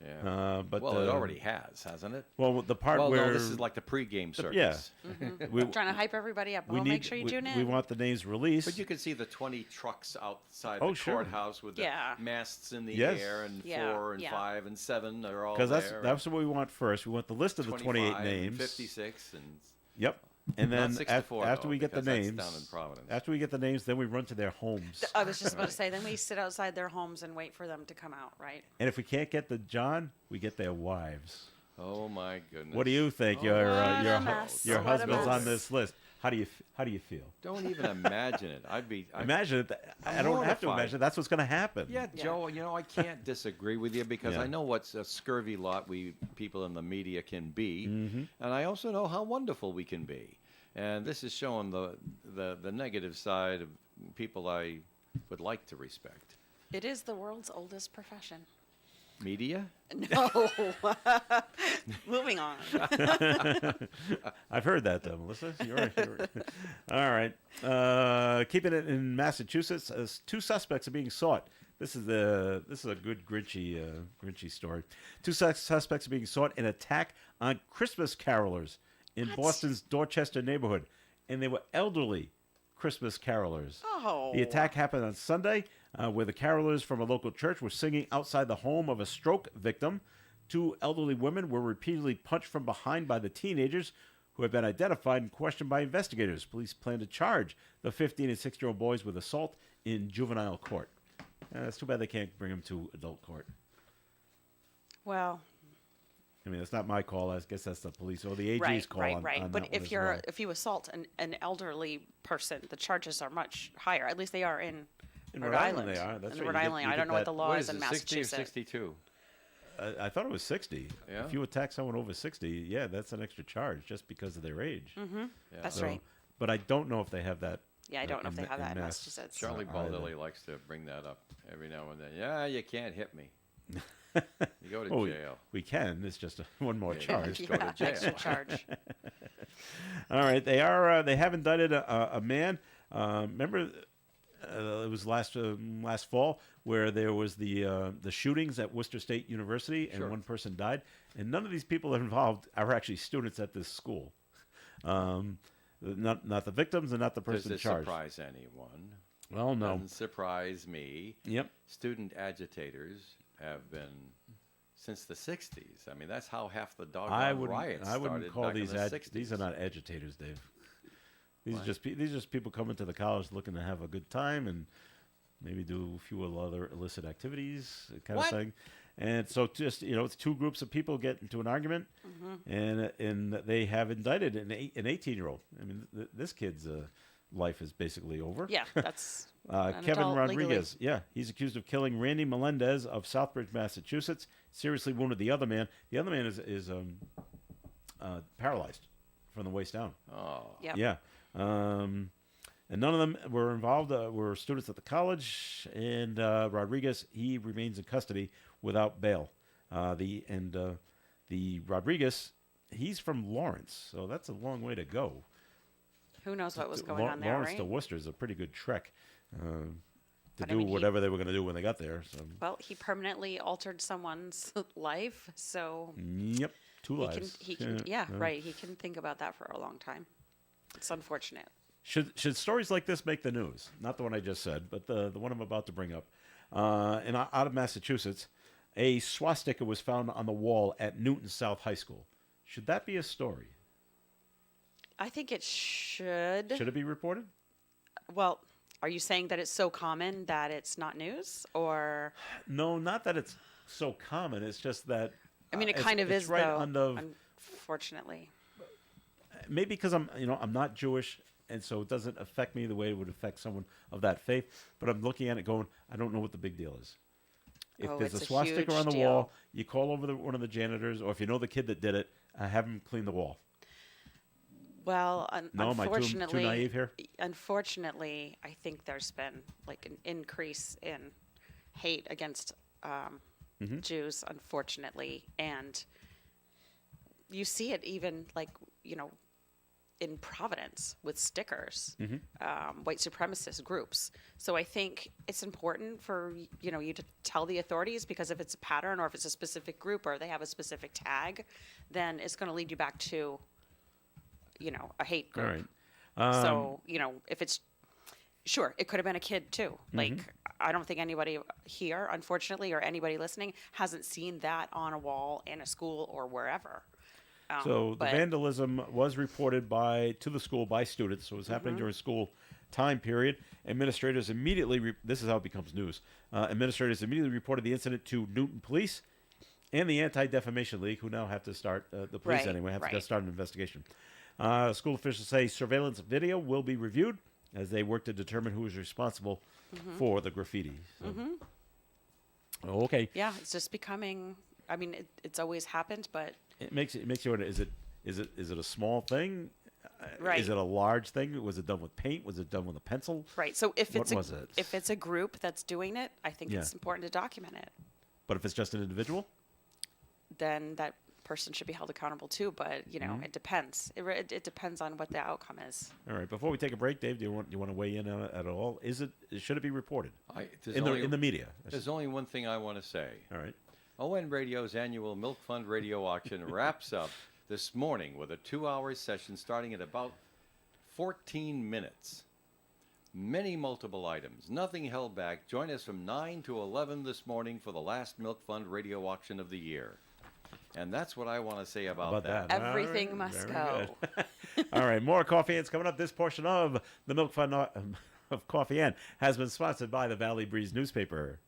Yeah. But well, it already has, hasn't it? Well, the part Well, where no, this is like the pregame circus. yeah, we, Trying to hype everybody up. we Well, need make sure you we, tune in. we want the names released. But you can see the 20 trucks outside Oh, the sure. courthouse with the Yeah. masts in the Yes. air, and Yeah, 4 and yeah. 5 and 7 are all because there. that's what we want first. We want the list of the 28 25 and names. 56 and Yep. And Not then 64, after though, we get the because that's names, down in Providence. after we get the names, then we run to their homes. I was just about to say, then we sit outside their homes and wait for them to come out, right? And if we can't get the John, we get their wives. oh my goodness. What do you think? Oh, Your What a mess. your What a husband's on mess. this list. How do you feel? Don't even imagine it. I'd Imagine it. I I'm don't have to mortified. imagine. That's what's going to happen. Yeah, Yeah. Joe, you know, I can't disagree with you because Yeah. I know what's a scurvy lot we people in the media can be, Mm-hmm. and I also know how wonderful we can be. And this is showing the negative side of people I would like to respect. It is the world's oldest profession. Media? No. Moving on. I've heard that, though, Melissa. All right. Keeping it in Massachusetts, 2 suspects are being sought. This is a good Grinchy story. 2 suspects are being sought in attack on Christmas carolers in What? Boston's Dorchester neighborhood, and they were elderly Christmas carolers. Oh. The attack happened on Sunday, where the carolers from a local church were singing outside the home of a stroke victim. 2 elderly women were repeatedly punched from behind by the teenagers, who have been identified and questioned by investigators. Police plan to charge the 15 and 16-year-old boys with assault in juvenile court. It's too bad they can't bring them to adult court. Well, I mean, it's not my call. I guess that's the police or the AG's right, call right, on, right. on But that one if as you're well. if you assault an elderly person, the charges are much higher. At least they are in In Rhode Rhode Island. Island they are. That's in right. Rhode You get- Island. you I get don't know what that- the law What is is in it, 60 or Massachusetts. 62? I thought it was 60. Yeah? If you attack someone over 60, yeah, that's an extra charge just because of their age. Mm-hmm. Yeah. That's So- right. But I don't know if they have that. Yeah, I don't know if they have that in Mass. Massachusetts. Charlie either. Baldilli likes to bring that up every now and then. Yeah, you can't hit me. You go to Oh, jail. we can. It's just one more Yeah, charge. just go to Yeah, jail. extra charge. All right, they are. They have indicted a man. Remember, it was last fall where there was the shootings at Worcester State University, and Sure. one person died. And none of these people involved are actually students at this school. Not the victims and not the Does person this charged. surprise anyone? Well, no. Doesn't surprise me. Yep. Student agitators have been since the 60s. I mean, that's how half the I doggone wouldn't. riots I wouldn't started call back in these the 60s. these are not agitators, Dave. These Why? are just these are just people coming to the college looking to have a good time and maybe do a few other illicit activities, kind What? of thing. And so, just it's 2 groups of people get into an argument, and they have indicted an 18-year-old. I mean, this kid's life is basically over. Yeah, that's an Kevin adult legally. Rodriguez, yeah, he's accused of killing Randy Melendez of Southbridge, Massachusetts. Seriously wounded the other man. The other man is paralyzed from the waist down. Oh, Yep. Yeah. And none of them were involved. Were students at the college. And Rodriguez, he remains in custody without bail. The Rodriguez, he's from Lawrence, so that's a long way to go. Who knows what was going on there, Lawrence right? to Worcester is a pretty good trek to But, do I mean, he- whatever they were going to do when they got there. So, Well, he permanently altered someone's life, so yep, two he can, lives. he can, yeah, right. He can think about that for a long time. It's unfortunate. Should stories like this make the news? Not the one I just said, but the one I'm about to bring up. And out of Massachusetts, a swastika was found on the wall at Newton South High School. Should that be a story? I think it should. Should it be reported? Well, are you saying that it's so common that it's not news, or? No, not that it's so common. It's just that. I mean, it it's- kind of it's is, right though. under- Unfortunately. maybe because I'm not Jewish, and so it doesn't affect me the way it would affect someone of that faith. But I'm looking at it going, I don't know what the big deal is. If Oh, there's a it's a swastika huge on the deal. wall, you call over one of the janitors, or if you know the kid that did it, have him clean the wall. Well, No, am I too unfortunately, naive here? Unfortunately, I think there's been like an increase in hate against Mm-hmm. Jews, unfortunately, and you see it even like in Providence with stickers, Mm-hmm. white supremacist groups. So I think it's important for you to tell the authorities, because if it's a pattern or if it's a specific group or they have a specific tag, then it's going to lead you back to a hate All group. right. So if it's sure, it could have been a kid too. Mm-hmm. Like I don't think anybody here, unfortunately, or anybody listening hasn't seen that on a wall in a school or wherever. So the but- vandalism was reported to the school by students. So it was happening during school time period. Administrators immediately, this is how it becomes news. Administrators immediately reported the incident to Newton Police and the Anti-Defamation League, who now have to start, the police Right, anyway, have to right. start an investigation. School officials say surveillance video will be reviewed as they work to determine who is responsible for the graffiti. So, okay. Yeah, it's just becoming. I mean, it's always happened, but It makes you wonder: is it a small thing? Right. Is it a large thing? Was it done with paint? Was it done with a pencil? right. So if What it's was it? if it's a group that's doing it, I think Yeah. it's important to document it. But if it's just an individual, Then that person should be held accountable too. But Mm-hmm. it depends. It depends on what the outcome is. all right. Before we take a break, Dave, do you want to weigh in on it at all? Should it be reported There's in only, the media? There's only one thing I want to say. All right. ON Radio's annual Milk Fund Radio Auction wraps up this morning with a 2-hour session starting at about 14 minutes. Many multiple items, nothing held back. Join us from 9 to 11 this morning for the last Milk Fund Radio Auction of the year. And that's what I want to say about that. Everything All right, must very go. good. All right, more Coffee Ants coming up. This portion of the Milk Fund of Coffee Ant has been sponsored by the Valley Breeze newspaper.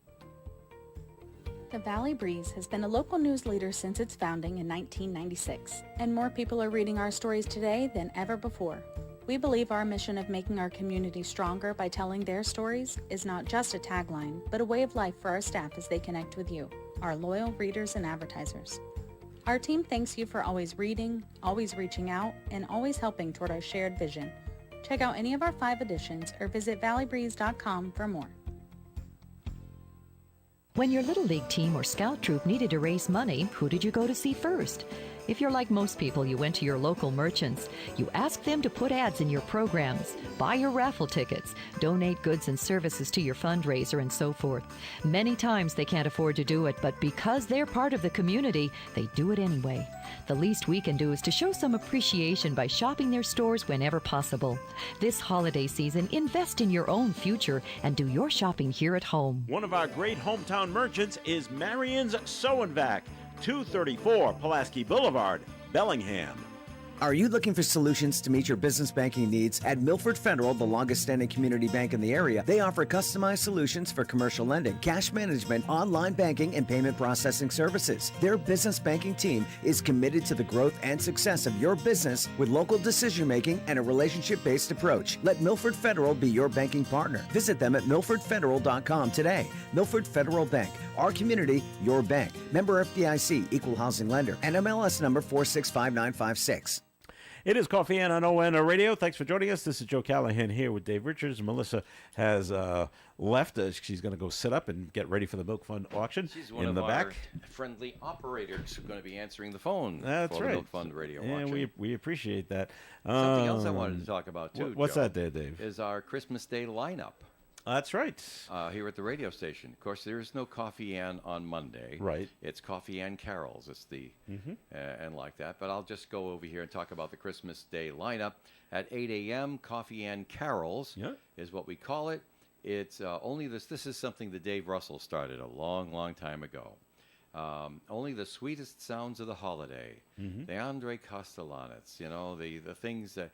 The Valley Breeze has been a local news leader since its founding in 1996, and more people are reading our stories today than ever before. We believe our mission of making our community stronger by telling their stories is not just a tagline, but a way of life for our staff as they connect with you, our loyal readers and advertisers. Our team thanks you for always reading, always reaching out, and always helping toward our shared vision. Check out any of our 5 editions or visit valleybreeze.com for more. When your Little League team or scout troop needed to raise money, who did you go to see first? If you're like most people, you went to your local merchants. You asked them to put ads in your programs, buy your raffle tickets, donate goods and services to your fundraiser, and so forth. Many times they can't afford to do it, but because they're part of the community, they do it anyway. The least we can do is to show some appreciation by shopping their stores whenever possible. This holiday season, invest in your own future and do your shopping here at home. One of our great hometown merchants is Marion's Sew and Vac, 234 Pulaski Boulevard, Bellingham. Are you looking for solutions to meet your business banking needs? At Milford Federal, the longest standing community bank in the area, they offer customized solutions for commercial lending, cash management, online banking, and payment processing services. Their business banking team is committed to the growth and success of your business with local decision making and a relationship-based approach. Let Milford Federal be your banking partner. Visit them at milfordfederal.com today. Milford Federal Bank, our community, your bank. Member FDIC, equal housing lender, and MLS number 465956. It is Coffee and on ON Radio. Thanks for joining us. This is Joe Callahan here with Dave Richards. Melissa has left. She's going to go sit up and get ready for the Milk Fund auction She's one in of the our back. friendly operators who's going to be answering the phone That's for right. the Milk Fund radio And auction. we appreciate that. Something else I wanted to talk about, too, What's Joe, that there, Dave? is our Christmas Day lineup That's right. here at the radio station. Of course, there is no Coffee Ann on Monday. Right. It's Coffee Ann Carols. It's the and like that. But I'll just go over here and talk about the Christmas Day lineup. At 8 a.m., Coffee Ann Carols Yeah. is what we call it. It's only this. This is something that Dave Russell started a long, long time ago. Only the sweetest sounds of the holiday. The Andre Castellanos. You know, the things that,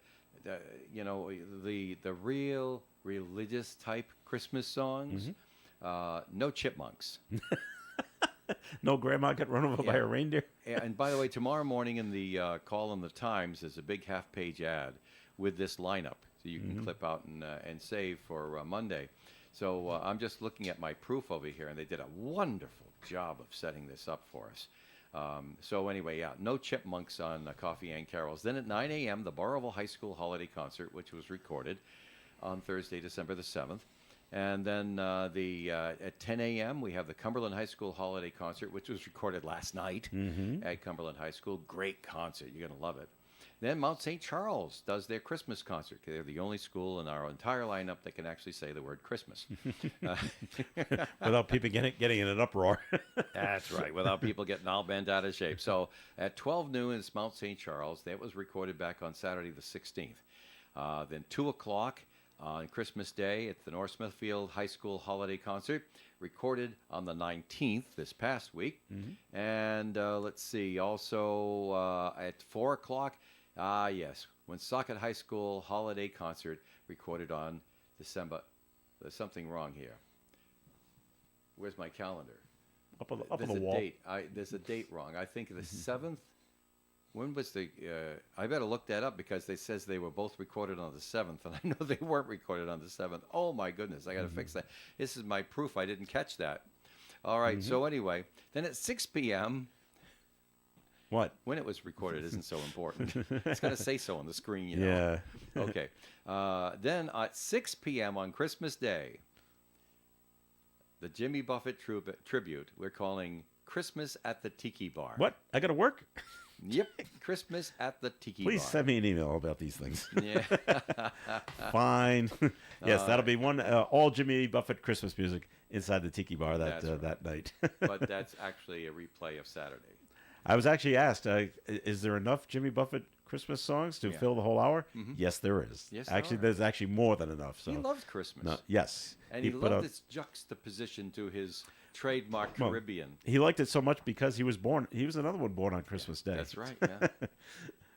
you know, the real religious type Christmas songs. No chipmunks. No grandma got run over by Yeah. a reindeer? And by the way, tomorrow morning in the column of the Times, there's a big half-page ad with this lineup, so you can clip out and save for Monday. So I'm just looking at my proof over here, and they did a wonderful job of setting this up for us. So anyway, yeah, no chipmunks on Coffee and Carols. Then at 9 a.m., the Burrillville High School Holiday Concert, which was recorded on Thursday, December the 7th. And then at 10 a.m., we have the Cumberland High School Holiday Concert, which was recorded last night at Cumberland High School. Great concert. You're going to love it. Then Mount St. Charles does their Christmas concert. They're the only school in our entire lineup that can actually say the word Christmas. Without people getting in an uproar. That's right, without people getting all bent out of shape. So at 12 noon, it's Mount St. Charles. That was recorded back on Saturday the 16th. Then 2 o'clock on Christmas Day at the North Smithfield High School Holiday Concert, recorded on the 19th this past week. And let's see, also at 4 o'clock, yes, Woonsocket High School Holiday Concert, recorded on December. There's something wrong here. Where's my calendar? Up on There's the a wall. date. There's a date wrong. I think the 7th. When was the? I better look that up because they says they were both recorded on the 7th, and I know they weren't recorded on the 7th. Oh my goodness, I got to fix that. This is my proof. I didn't catch that. All right. So anyway, then at 6 p.m. What? when it was recorded isn't so important. It's going to say so on the screen, you know. Yeah. Okay. Then at 6 p.m. on Christmas Day, the Jimmy Buffett tribute we're calling Christmas at the Tiki Bar. What? I got to work? Yep, Christmas at the Tiki Please Bar. send me an email about these things. Yeah. Fine. Yes, that'll be one all Jimmy Buffett Christmas music inside the Tiki Bar That's right. that night. But that's actually a replay of Saturday. I was actually asked, is there enough Jimmy Buffett Christmas songs to Yeah. fill the whole hour? Yes, there is. Yes, there actually, are. there's actually more than enough. So He loves Christmas. no, yes, And he put loved out- its juxtaposition to his trademark Well, Caribbean. He liked it so much because he was born. He was another one born on Christmas Day. That's right, yeah.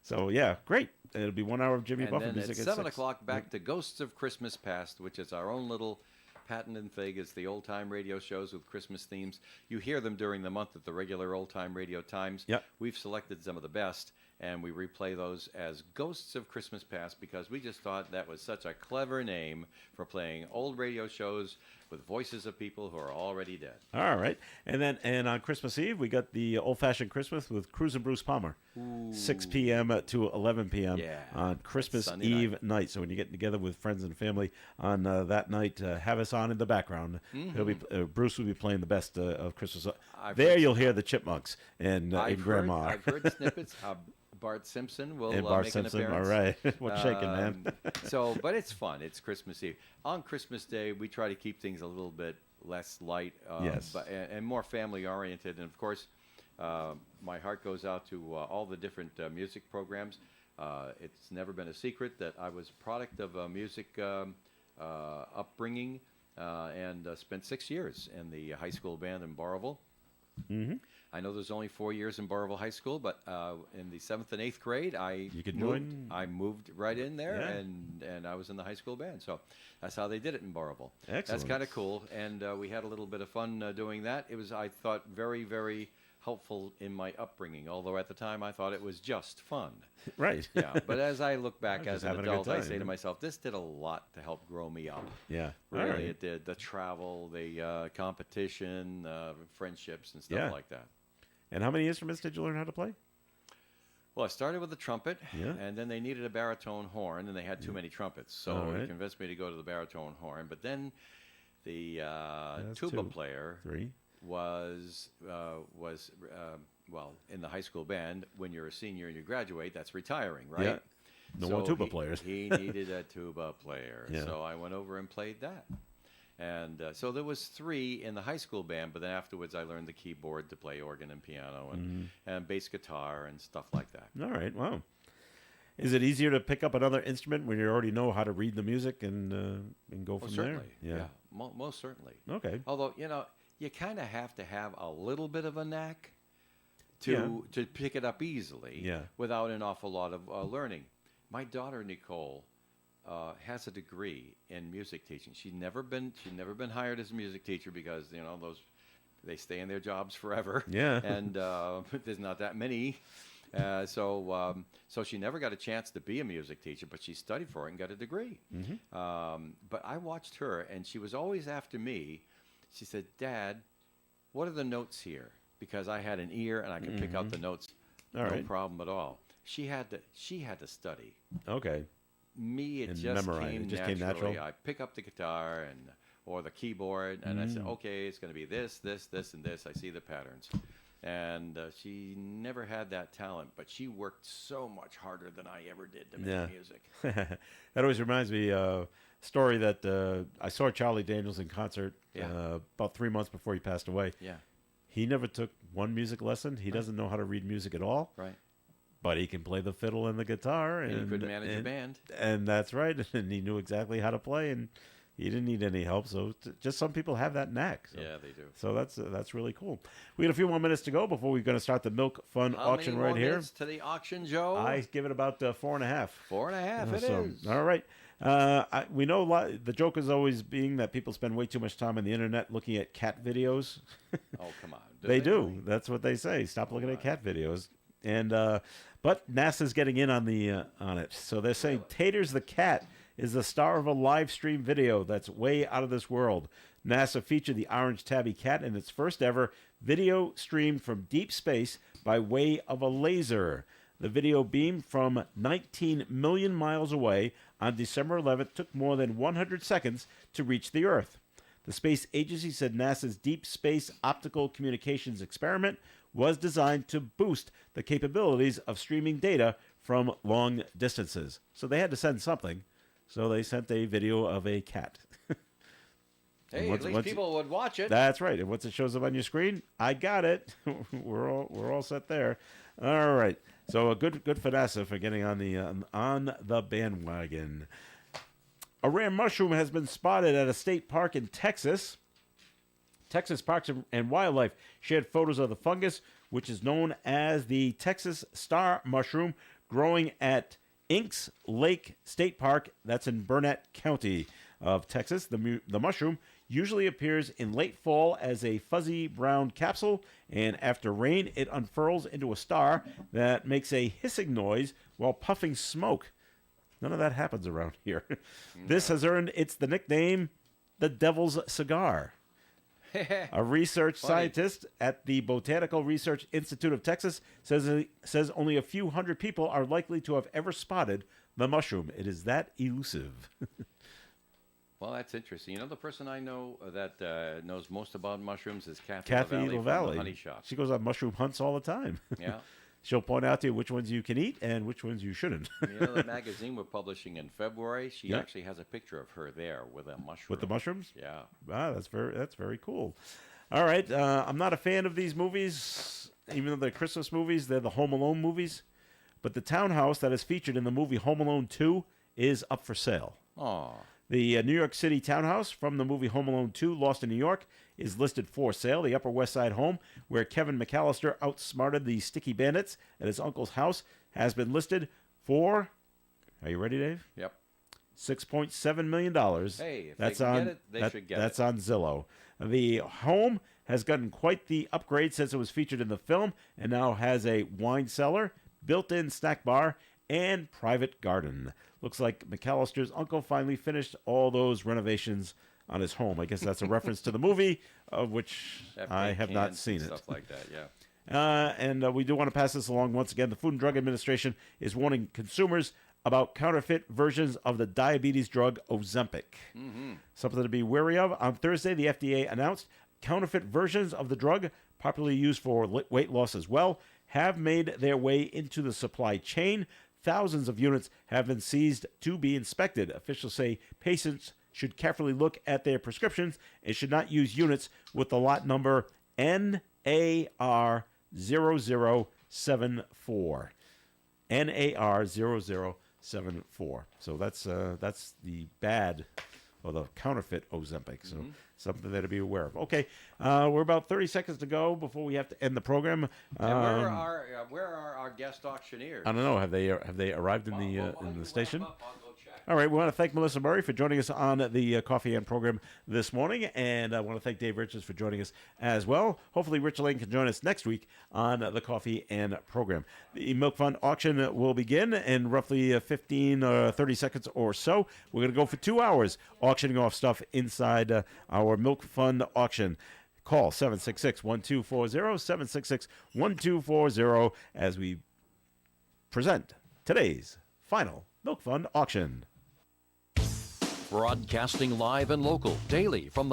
So yeah, great. It'll be 1 hour of Jimmy And Buffett then music at at 7 6. o'clock, back to Ghosts of Christmas Past, which is our own little patented thing. It's the old-time radio shows with Christmas themes. You hear them during the month at the regular old-time radio times. Yep. We've selected some of the best, and we replay those as Ghosts of Christmas Past because we just thought that was such a clever name for playing old radio shows with voices of people who are already dead. All right, and on Christmas Eve we got the old fashioned Christmas with Cruz and Bruce Palmer, 6 p.m. to 11 p.m. Yeah, on Christmas Sunday Eve night. So when you're getting together with friends and family on that night, have us on in the background. He'll be Bruce will be playing the best of Christmas. I've There heard- you'll hear the Chipmunks and Grandma. I've heard snippets. Bart Simpson will and Bart make Simpson. an All appearance. right, what's shaking, man? But it's fun. It's Christmas Eve. On Christmas Day, we try to keep things a little bit less light, Yes. and more family oriented. And of course, my heart goes out to all the different music programs. It's never been a secret that I was a product of a music upbringing, and spent 6 years in the high school band in Burrillville. I know there's only 4 years in Burrillville High School, but in the 7th and 8th grade, You could join? I moved right in there, Yeah. and I was in the high school band. So that's how they did it in Burrillville. Excellent. That's kind of cool, and we had a little bit of fun doing that. It was, I thought, very, very helpful in my upbringing, although at the time I thought it was just fun. Right. Yeah, but as I look back I was as just an having a good adult, I time, say yeah. to myself, this did a lot to help grow me up. Yeah. All Really, right. it did. The travel, the competition, friendships, and stuff Yeah. like that. And how many instruments did you learn how to play? Well, I started with the trumpet, Yeah. and then they needed a baritone horn, and they had too many trumpets, so All right. he convinced me to go to the baritone horn. But then the That's tuba 2. player 3. was well, in the high school band. When you're a senior and you graduate, that's retiring, right? Yeah. No more tuba players. He needed a tuba player, Yeah. so I went over and played that. And so there was 3 in the high school band, but then afterwards I learned the keyboard to play organ and piano and bass guitar and stuff like that. All right. Wow. Is it easier to pick up another instrument when you already know how to read the music and go from Well, certainly, there? yeah, most certainly. Okay. Although you kind of have to have a little bit of a knack to pick it up easily, Yeah. without an awful lot of learning. My daughter Nicole has a degree in music teaching. She'd never been hired as a music teacher because they stay in their jobs forever. Yeah. And there's not that many. So she never got a chance to be a music teacher, but she studied for it and got a degree. But I watched her, and she was always after me. She said, "Dad, what are the notes here?" Because I had an ear and I could pick out the notes, All no right. problem at all. She had to study. Okay. Me, it And just memorize. came It just came naturally. natural? I pick up the guitar or the keyboard, and I said, "Okay, it's going to be this, this, this, and this." I see the patterns. And she never had that talent, but she worked so much harder than I ever did to make music. That always reminds me of a story that I saw Charlie Daniels in concert about 3 months before he passed away. Yeah, He never took one music lesson. He doesn't know how to read music at all, right. but he can play the fiddle and the guitar. And you could manage a band. And that's right. And he knew exactly how to play, and he didn't need any help. So just some people have that knack. So. Yeah, they do. So that's really cool. We got a few more minutes to go before we're going to start the Milk Fun How auction many right more here. minutes to the auction, Joe? I give it about 4.5. 4.5. It So, is. all right. We know the joke is always being that people spend way too much time on the internet looking at cat videos. Oh, come on. They do. really? That's what they say. Stop looking at cat videos. And but NASA's getting in on the on it. So they're saying Taters the cat is the star of a live stream video that's way out of this world. NASA featured the orange tabby cat in its first ever video streamed from deep space by way of a laser. The video beamed from 19 million miles away on December 11th took more than 100 seconds to reach the Earth. The space agency said NASA's Deep Space Optical Communications experiment was designed to boost the capabilities of streaming data from long distances. So they had to send something. So they sent a video of a cat. Hey, once- at least once- people would watch it. That's right. And once it shows up on your screen, I got it. we're all set there. All right. So a good for NASA for getting on the bandwagon. A rare mushroom has been spotted at a state park in Texas. Texas Parks and Wildlife shared photos of the fungus, which is known as the Texas star mushroom, growing at Inks Lake State Park. That's in Burnett County of Texas. The mushroom usually appears in late fall as a fuzzy brown capsule, and after rain, it unfurls into a star that makes a hissing noise while puffing smoke. None of that happens around here. This has earned the nickname the Devil's Cigar. A research scientist at the Botanical Research Institute of Texas says only a few hundred people are likely to have ever spotted the mushroom. It is that elusive. Well, that's interesting. The person I know that knows most about mushrooms is Kathy Kathy LaValle from LaValle. the Honey Shop. She goes on mushroom hunts all the time. Yeah. She'll point out to you which ones you can eat and which ones you shouldn't. The magazine we're publishing in February, she Yeah. actually has a picture of her there with a mushroom. With the mushrooms? Yeah. Wow, that's very cool. All right, I'm not a fan of these movies, even though they're Christmas movies. They're the Home Alone movies. But the townhouse that is featured in the movie Home Alone 2 is up for sale. Aw. The New York City townhouse from the movie Home Alone 2, Lost in New York, is listed for sale. The Upper West Side home, where Kevin McAllister outsmarted the Sticky Bandits at his uncle's house, has been listed for, are you ready, Dave? Yep. $6.7 million. Hey, if they can get it, they should get that's it. on Zillow. The home has gotten quite the upgrade since it was featured in the film and now has a wine cellar, built-in snack bar, and private garden. Looks like McAllister's uncle finally finished all those renovations on his home. I guess that's a reference to the movie, of which That I paint have not cans seen and it. Stuff like that, yeah. And we do want to pass this along once again. The Food and Drug Administration is warning consumers about counterfeit versions of the diabetes drug Ozempic. Something to be wary of. On Thursday, the FDA announced counterfeit versions of the drug, popularly used for weight loss as well, have made their way into the supply chain. Thousands of units have been seized to be inspected. Officials say patients should carefully look at their prescriptions and should not use units with the lot number NAR0074. NAR0074. So that's the bad or the counterfeit Ozempic. So something there to be aware of. Okay, we're about 30 seconds to go before we have to end the program. And where are our guest auctioneers? I don't know. Have they arrived in the station? I'll go check. All right, we want to thank Melissa Murray for joining us on the Coffee and program this morning, and I want to thank Dave Richards for joining us as well. Hopefully, Rich Lane can join us next week on the Coffee and program. The Milk Fund auction will begin in roughly 15 or 30 seconds or so. We're going to go for 2 hours auctioning off stuff inside our Milk Fund auction. Call 766-1240, 766-1240 as we present today's final Milk Fund auction. Broadcasting live and local daily from the